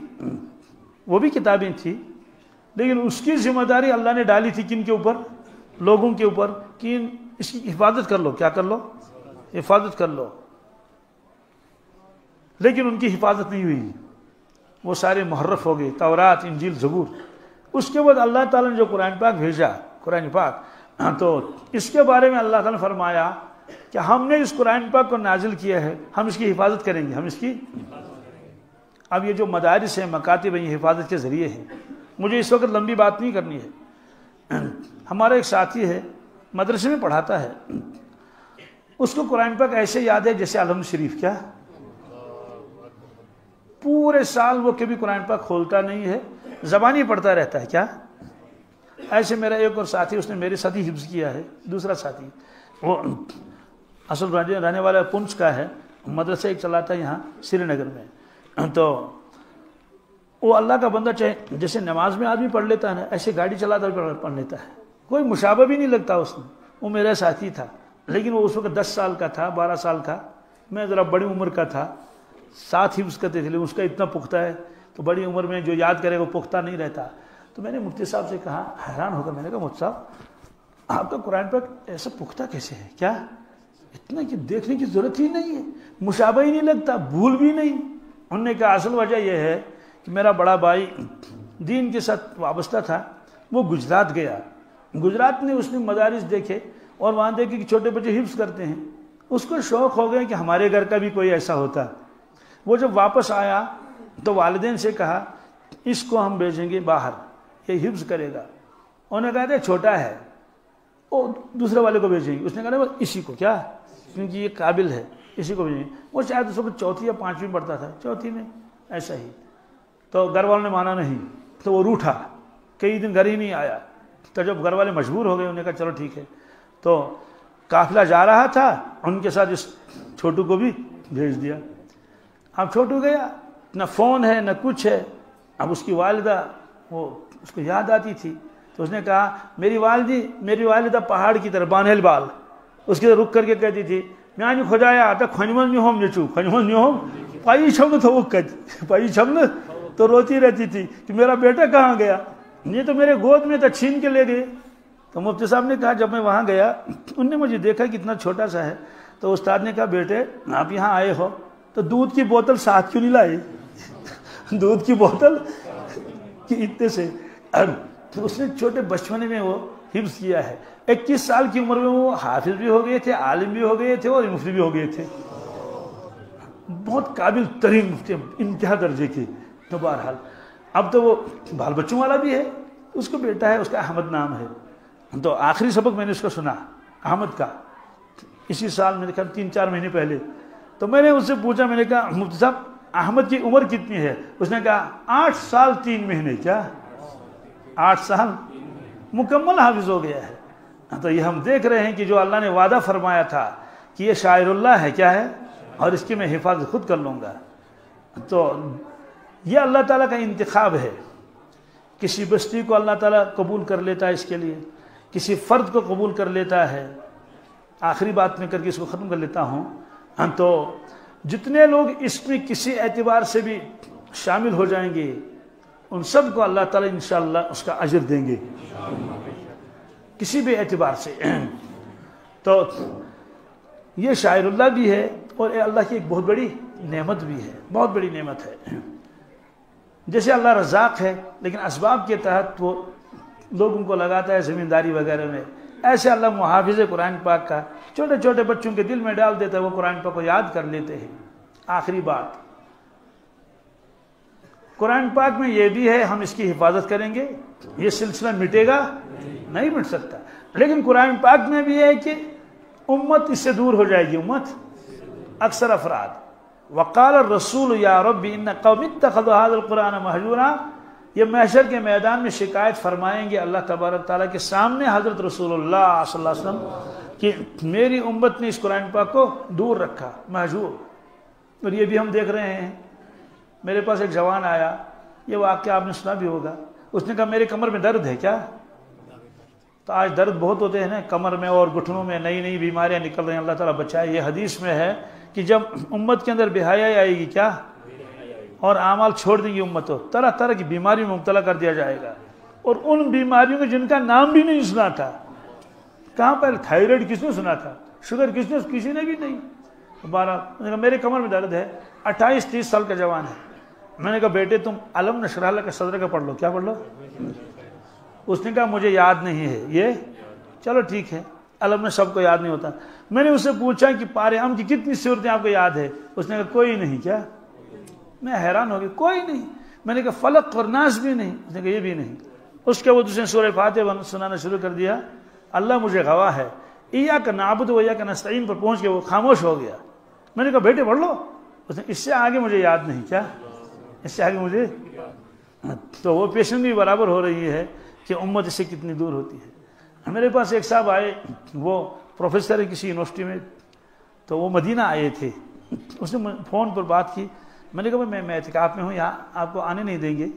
وہ بھی کتابیں تھیں، لیکن اس کی ذمہ داری اللہ نے ڈالی تھی کن کے اوپر؟ لوگوں کے اوپر، کہ اس کی حفاظت کر لو، کیا کر لو؟ حفاظت کر لو۔ لیکن ان کی حفاظت نہیں ہوئی، وہ سارے محرف ہو گئے، تورات، انجیل، زبور۔ اس کے بعد اللہ تعالیٰ نے جو قرآن پاک بھیجا، قرآن پاک، تو اس کے بارے میں اللہ تعالیٰ نے فرمایا کہ ہم نے اس قرآن پاک کو نازل کیا ہے، ہم اس کی حفاظت کریں گے، ہم اس کی۔ اب یہ جو مدارس ہیں، مکاتب ہیں، یہ حفاظت کے ذریعے ہیں۔ مجھے اس وقت لمبی بات نہیں کرنی ہے۔ ہمارا ایک ساتھی ہے، مدرسے میں پڑھاتا ہے، اس کو قرآن پاک ایسے یاد ہے جیسے الحمد شریف۔ کیا؟ پورے سال وہ کبھی قرآن پاک کھولتا نہیں ہے، زبانی پڑھتا رہتا ہے۔ کیا؟ ایسے میرا ایک اور ساتھی، اس نے میرے ساتھ ہی حفظ کیا ہے، دوسرا ساتھی، وہ اصل رہنے والا پنچ کا ہے، مدرسہ ایک چلاتا ہے یہاں سری نگر میں۔ تو وہ اللہ کا بندہ، چاہے جیسے نماز میں آدمی پڑھ لیتا ہے نا، ایسے گاڑی چلاتا پڑھ لیتا ہے، کوئی مشابہ بھی نہیں لگتا اس میں۔ وہ میرا ساتھی تھا، لیکن وہ اس وقت 10 سال کا تھا، 12 سال کا، میں ذرا بڑی عمر کا تھا، ساتھ حفظ کرتے تھے، لیکن اس کا اتنا پختہ ہے تو بڑی عمر میں جو یاد کرے وہ پختہ نہیں رہتا۔ تو میں نے مفتی صاحب سے کہا، حیران ہو کر میں نے کہا مفتی صاحب آپ کا قرآن پاک ایسا پختہ کیسے ہے؟ کیا اتنا کہ دیکھنے کی ضرورت ہی نہیں ہے، مشابہ ہی نہیں لگتا، بھول بھی نہیں۔ انہوں نے کہا اصل وجہ یہ ہے کہ میرا بڑا بھائی دین کے ساتھ وابستہ تھا، وہ گجرات گیا، گجرات میں اس نے مدارس دیکھے اور وہاں دیکھے کہ چھوٹے بچے حفظ کرتے ہیں، اس کو شوق ہو گیا کہ ہمارے گھر کا بھی کوئی ایسا ہوتا۔ وہ جب واپس آیا تو والدین سے کہا اس کو ہم بھیجیں گے باہر، یہ حفظ کرے گا۔ انہوں نے کہا تھا چھوٹا ہے، وہ دوسرے والے کو بھیجیں گے۔ اس نے کہا اسی کو، کیا کیونکہ یہ قابل ہے، اسی کو بھیجیں گے۔ وہ شاید اس وقت 4 یا 5ویں پڑھتا تھا، 4 میں ایسا ہی۔ تو گھر والوں نے مانا نہیں، تو وہ روٹھا، کئی دن گھر ہی نہیں آیا۔ تو جب گھر والے مجبور ہو گئے، انہوں نے کہا چلو ٹھیک ہے۔ تو قافلہ جا رہا تھا، ان کے ساتھ اس چھوٹو کو بھی بھیج دیا۔ اب چھوٹو گیا، نہ فون ہے نہ کچھ ہے۔ اب اس کی والدہ، وہ اس کو یاد آتی تھی، تو اس نے کہا میری والدہ پہاڑ کی طرف بانہل بال، اس کی طرف رک کر کے کہتی تھی میانی خدایا آتا کھنمن نیوم نیچو کھنمن نیوم پائی چھمن تو وہ پائی چھمن، تو روتی رہتی تھی کہ میرا بیٹا کہاں گیا، یہ تو میرے گود میں تھا، چھین کے لے گئے۔ تو مفتی صاحب نے کہا جب میں وہاں گیا، ان نے مجھے دیکھا کہ اتنا چھوٹا سا ہے، تو استاد نے کہا بیٹے آپ یہاں آئے ہو تو دودھ کی بوتل ساتھ کیوں نہیں لائے؟ دودھ کی بوتل کہ اتنے سے تو اس نے چھوٹے بچپنے میں وہ حفظ کیا ہے۔ 21 سال کی عمر میں وہ حافظ بھی ہو گئے تھے، عالم بھی ہو گئے تھے اور مفتی بھی ہو گئے تھے، بہت قابل ترین مفتی، انتہا درجے کے۔ تو بہرحال اب تو وہ بال بچوں والا بھی ہے، اس کو بیٹا ہے، اس کا احمد نام ہے۔ تو آخری سبق میں نے اس کو سنا احمد کا، اسی سال میں نے کہا 3-4 مہینے پہلے۔ تو میں نے اس سے پوچھا، میں نے کہا مفتی صاحب احمد کی عمر کتنی ہے؟ اس نے کہا 8 سال 3 مہینے۔ کیا 8 سال مکمل حافظ ہو گیا ہے۔ تو یہ ہم دیکھ رہے ہیں کہ جو اللہ نے وعدہ فرمایا تھا کہ یہ شاعر اللہ ہے، کیا ہے، اور اس کی میں حفاظت خود کر لوں گا۔ تو یہ اللہ تعالیٰ کا انتخاب ہے، کسی بستی کو اللہ تعالیٰ قبول کر لیتا ہے، اس کے لیے کسی فرد کو قبول کر لیتا ہے۔ آخری بات میں کر کے اس کو ختم کر لیتا ہوں۔ تو جتنے لوگ اس میں کسی اعتبار سے بھی شامل ہو جائیں گے، ان سب کو اللہ تعالیٰ انشاءاللہ اس کا اجر دیں گے، کسی بھی اعتبار سے۔ تو یہ شاعر اللہ بھی ہے اور اللہ کی ایک بہت بڑی نعمت بھی ہے، بہت بڑی نعمت ہے۔ جیسے اللہ رزاق ہے لیکن اسباب کے تحت وہ لوگوں کو لگاتا ہے زمینداری وغیرہ میں، ایسے اللہ محافظ قرآن پاک کا چھوٹے چھوٹے بچوں کے دل میں ڈال دیتا ہے، وہ قرآن پاک کو یاد کر لیتے ہیں۔ آخری بات، قرآن پاک میں یہ بھی ہے ہم اس کی حفاظت کریں گے، یہ سلسلہ مٹے گا نہیں مٹ سکتا، لیکن قرآن پاک میں بھی ہے کہ امت اس سے دور ہو جائے گی، امت اکثر افراد۔ وقال الرسول یا رب ان قوم اتخذوا هذا القرآن مہجورا، یہ محشر کے میدان میں شکایت فرمائیں گے اللہ تبارک تعالیٰ کے سامنے حضرت رسول اللہ صلی اللہ علیہ وسلم کہ میری امت نے اس قرآن پاک کو دور رکھا، مہجور۔ اور یہ بھی ہم دیکھ رہے ہیں، میرے پاس ایک جوان آیا، یہ واقعہ آپ نے سنا بھی ہوگا، اس نے کہا میرے کمر میں درد ہے کیا؟ تو آج درد بہت ہوتے ہیں نا کمر میں اور گھٹنوں میں، نئی نئی بیماریاں نکل رہی ہیں، اللہ تعالیٰ بچائے۔ یہ حدیث میں ہے کہ جب امت کے اندر بے حیائی آئے گی کیا، اور اعمال چھوڑ دیں گی امت کو، طرح طرح کی بیماریوں میں مبتلا کر دیا جائے گا، اور ان بیماریوں میں جن کا نام بھی نہیں سنا تھا۔ کہاں پر تھائرائڈ کس نے سنا تھا، شوگر کس نے، کسی نے بھی نہیں۔ بارہ میرے کمر میں درد ہے، 28-30 سال کا جوان ہے۔ میں نے کہا بیٹے تم علم نشرح لک صدر کا پڑھ لو، کیا پڑھ لو؟ اس نے کہا مجھے یاد نہیں ہے یہ، چلو ٹھیک ہے، علم میں سب کو یاد نہیں ہوتا۔ میں نے اس سے پوچھا کہ پارے ام کی کتنی صورتیں آپ کو یاد ہے؟ اس نے کہا کوئی نہیں۔ کیا؟ میں حیران ہو گیا، کوئی نہیں۔ میں نے کہا فلق اور ناس بھی نہیں؟ اس نے کہا یہ بھی نہیں۔ اس کے بعد اس نے سورہ فاتحہ سنانا شروع کر دیا۔ اللہ مجھے گواہ ہے، ایاک نعبد و ایاک نستعین پر پہنچ کے وہ خاموش ہو گیا۔ میں نے کہا بیٹے پڑھ لو۔ اس نے اس سے آگے مجھے یاد نہیں۔ کیا؟ اس سے آگے مجھے، تو وہ پیشن بھی برابر ہو رہی ہے کہ امت اس سے کتنی دور ہوتی ہے۔ میرے پاس ایک صاحب آئے، وہ پروفیسر ہے کسی یونیورسٹی میں، تو وہ مدینہ آئے تھے۔ اس نے فون پر بات کی، میں نے کہا میں اعتکاف میں ہوں، یہاں آپ کو آنے نہیں دیں گے،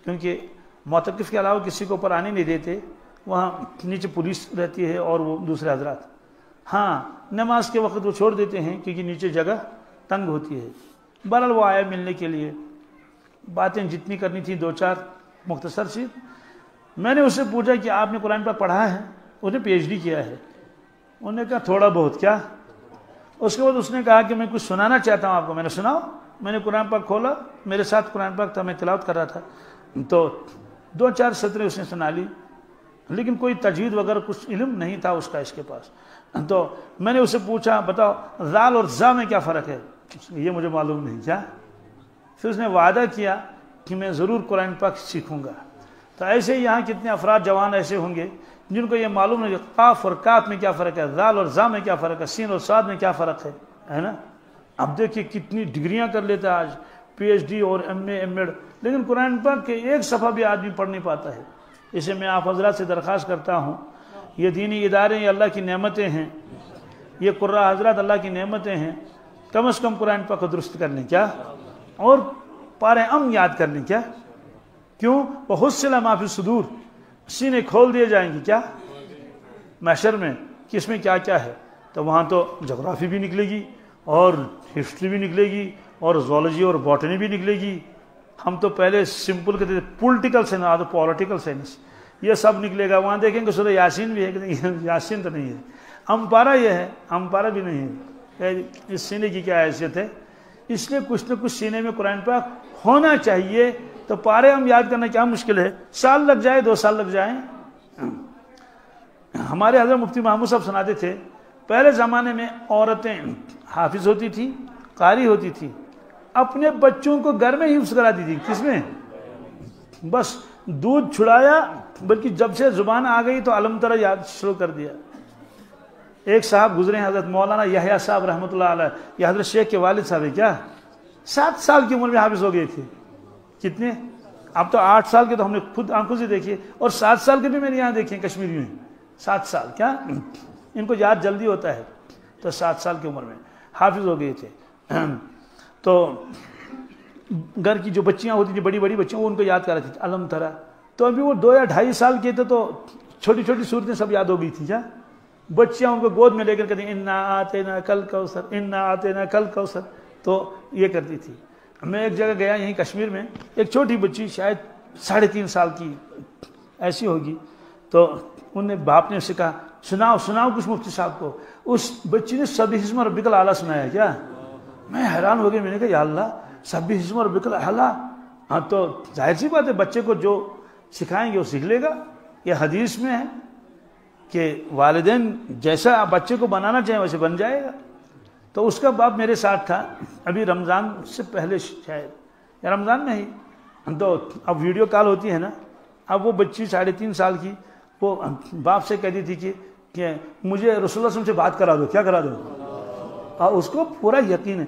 کیونکہ معتکف کے علاوہ کسی کو اوپر آنے نہیں دیتے، وہاں نیچے پولیس رہتی ہے اور وہ دوسرے حضرات۔ ہاں نماز کے وقت وہ چھوڑ دیتے ہیں کیونکہ نیچے جگہ تنگ ہوتی ہے۔ بہرحال وہ آیا ملنے کے لیے، باتیں جتنی کرنی تھی 2-4 مختصر سی۔ میں نے اس سے پوچھا کہ آپ نے قرآن پاک پڑھا ہے؟ اس نے PhD کیا ہے۔ انہوں نے کہا تھوڑا بہت۔ کیا؟ اس کے بعد اس نے کہا کہ میں کچھ سنانا چاہتا ہوں آپ کو۔ میں نے سناؤ۔ میں نے قرآن پاک کھولا، میرے ساتھ قرآن پاک تھا، میں تلاوت کر رہا تھا، تو 2-4 سطریں اس نے سنا لی، لیکن کوئی تجوید وغیرہ کچھ علم نہیں تھا اس کا اس کے پاس۔ تو میں نے اس سے پوچھا بتاؤ ذال اور ذا میں کیا فرق ہے؟ یہ مجھے معلوم نہیں۔ کیا؟ پھر اس نے وعدہ کیا کہ میں ضرور قرآن پاک سیکھوں گا۔ تو ایسے ہی یہاں کتنے افراد جوان ایسے ہوں گے جن کو یہ معلوم نہیں کہ قاف اور کاف میں کیا فرق ہے، ذال اور ذا میں کیا فرق ہے، سین اور صاد میں کیا فرق ہے نا؟ اب دیکھیے کتنی ڈگریاں کر لیتا ہے آج، PhD اور MA MEd، لیکن قرآن پاک کے ایک صفحہ بھی آدمی پڑھ نہیں پاتا ہے۔ اسے میں آپ حضرات سے درخواست کرتا ہوں، یہ دینی ادارے یہ اللہ کی نعمتیں ہیں، یہ قراء حضرات اللہ کی نعمتیں ہیں، کم از کم قرآن پاک کو درست کر لیں۔ کیا؟ اور پارے یاد کر لیں۔ کیا؟ کیوں؟ وَحُصِّلَ مَا فِي الصُّدُورِ، سینے کھول دیے جائیں گے۔ کیا؟ محشر میں کس میں کیا کیا ہے، تو وہاں تو جغرافی بھی نکلے گی اور ہسٹری بھی نکلے گی اور زولوجی اور باٹنی بھی نکلے گی۔ ہم تو پہلے سمپل کہتے تھے پولیٹیکل سائنس، آج پولیٹیکل سائنس، یہ سب نکلے گا۔ وہاں دیکھیں گے سورہ یاسین بھی ہے کہ یاسین تو نہیں ہے، امپارہ یہ ہے، امپارہ بھی نہیں ہے۔ اس سینے کی کیا حیثیت ہے؟ اس لیے کچھ نہ کچھ سینے میں قرآن پاک ہونا چاہیے۔ تو پارے ہم یاد کرنا کیا مشکل ہے، سال لگ جائے 2 سال لگ جائیں۔ ہمارے حضرت مفتی محمود صاحب سناتے تھے پہلے زمانے میں عورتیں حافظ ہوتی تھی، قاری ہوتی تھی، اپنے بچوں کو گھر میں ہی حفظ کراتی تھی۔ کس میں؟ بس دودھ چھڑایا، بلکہ جب سے زبان آ گئی تو علم ترہ یاد شروع کر دیا۔ ایک صاحب گزرے ہیں حضرت مولانا یحییٰ صاحب رحمۃ اللہ علیہ، یہ حضرت شیخ کے والد صاحب ہے۔ کیا 7 سال کی عمر میں حافظ ہو گئے تھے؟ کتنے؟ اب تو 8 سال کے تو ہم نے خود آنکھوں سے دیکھے، اور 7 سال کے بھی میں نے یہاں دیکھے کشمیری میں۔ 7 سال کیا ان کو یاد جلدی ہوتا ہے، تو 7 سال کی عمر میں حافظ ہو گئے تھے۔ تو گھر کی جو بچیاں ہوتی تھیں، بڑی بڑی بچیاں، وہ ان کو یاد کر رہی تھی علم ترہ۔ تو ابھی وہ 2 یا 2.5 سال کے تھے تو چھوٹی چھوٹی صورتیں سب یاد ہو گئی تھیں۔ کیا بچیاں ان کو گود میں لے کر کہتی ہیں انا آتینا کل کوثر، انا آتینا کل کوثر، تو یہ کرتی تھی۔ میں ایک جگہ گیا یہیں کشمیر میں، ایک چھوٹی بچی شاید 3.5 سال کی ایسی ہوگی، تو انہوں نے باپ نے اسے کہا سناؤ سناؤ کچھ مفتی صاحب کو۔ اس بچی نے سبح اسم ربک الاعلیٰ سنایا۔ کیا میں حیران ہو گیا، میں نے کہا یا اللہ سبح اسم ربک الاعلی، ہاں تو ظاہر سی بات ہے بچے کو جو سکھائیں گے وہ سیکھ لے گا. یہ حدیث میں ہے کہ والدین جیسا بچے کو بنانا چاہیں ویسے بن جائے گا. تو اس کا باپ میرے ساتھ تھا ابھی رمضان سے پہلے شاید یا رمضان میں ہی. تو اب ویڈیو کال ہوتی ہے نا، اب وہ بچی 3.5 سال کی وہ باپ سے کہتی تھی کہ مجھے رسول اللہ صلی اللہ علیہ وسلم سے بات کرا دو. کیا کرا دو؟ اور اس کو پورا یقین ہے.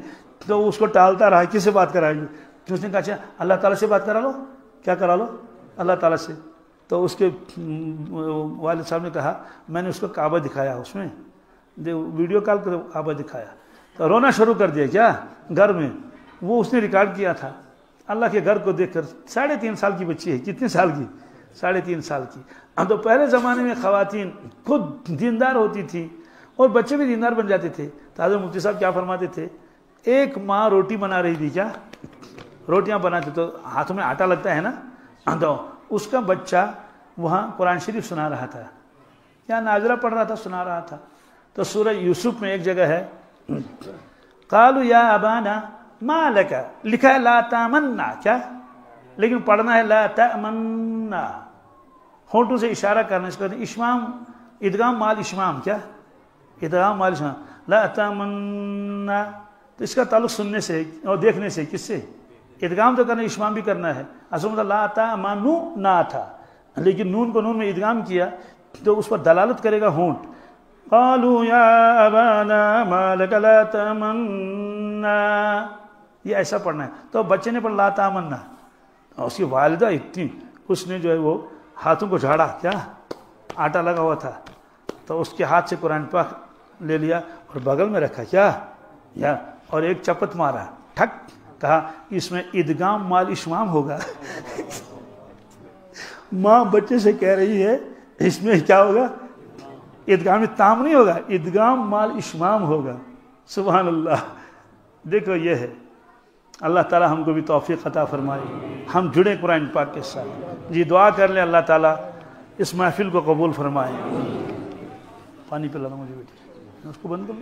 تو اس کو ٹالتا رہا کس سے بات کرائیں گے. اس نے کہا اچھا اللہ تعالیٰ سے بات کرا لو. کیا کرا لو؟ اللہ تعالیٰ سے. تو اس کے والد صاحب نے کہا میں نے اس کو کعبہ دکھایا، اس میں ویڈیو کال کر کعبہ دکھایا تو رونا شروع کر دیا. کیا گھر میں وہ اس نے ریکارڈ کیا تھا. اللہ کے گھر کو دیکھ کر 3.5 سال کی بچی ہے. کتنے سال کی؟ 3.5 سال کی. تو پہلے زمانے میں خواتین خود دیندار ہوتی تھی اور بچے بھی دیندار بن جاتے تھے. تازہ مفتی صاحب کیا فرماتے تھے، ایک ماں روٹی بنا رہی تھی، کیا روٹیاں بناتے تو ہاتھوں میں آٹا لگتا ہے نا، تو اس کا بچہ وہاں قرآن شریف سنا رہا تھا یا نازلہ پڑھ رہا تھا، سنا رہا تھا. تو سورہ یوسف میں ایک جگہ ہے قالوا یا ابانا ما لک، لکھا ہے لا تامنا، کیا لیکن پڑھنا ہے لا تامنا، ہونٹوں سے اشارہ کرنا. اس کا اشمام ادغام مال اشمام، کیا ادغام مال اشمام، لا تامنا. تو اس کا تعلق سننے سے اور دیکھنے سے. کس سے؟ ادغام تو کرنا، اشمام بھی کرنا ہے. اصل میں لا تامنو نہ تھا، لیکن نون کو نون میں ادغام کیا تو اس پر دلالت کرے گا ہونٹ. قالوا یا ابانا ما لک لا تامنا، یہ ایسا پڑھنا ہے. تو بچے نے پڑھا لا تامنا، اس کی والدہ اتنی، اس نے جو ہے وہ ہاتھوں کو جھاڑا، کیا آٹا لگا ہوا تھا تو اس کے ہاتھ سے قرآن پاک لے لیا اور بغل میں رکھا، کیا یا اور ایک چپت مارا، ٹھک، کہا اس میں ادغام مال اشمام ہوگا. ماں بچے سے کہہ رہی ہے اس میں کیا ہوگا، ادغام تام نہیں ہوگا، ادغام مال اشمام ہوگا. سبحان اللہ. دیکھو یہ ہے. اللہ تعالی ہم کو بھی توفیق عطا فرمائے، ہم جڑے قرآن پاک کے ساتھ. جی دعا کر لیں اللہ تعالی اس محفل کو قبول فرمائے. پانی پلانا مجھے بیٹی، اس کو بند کر لو.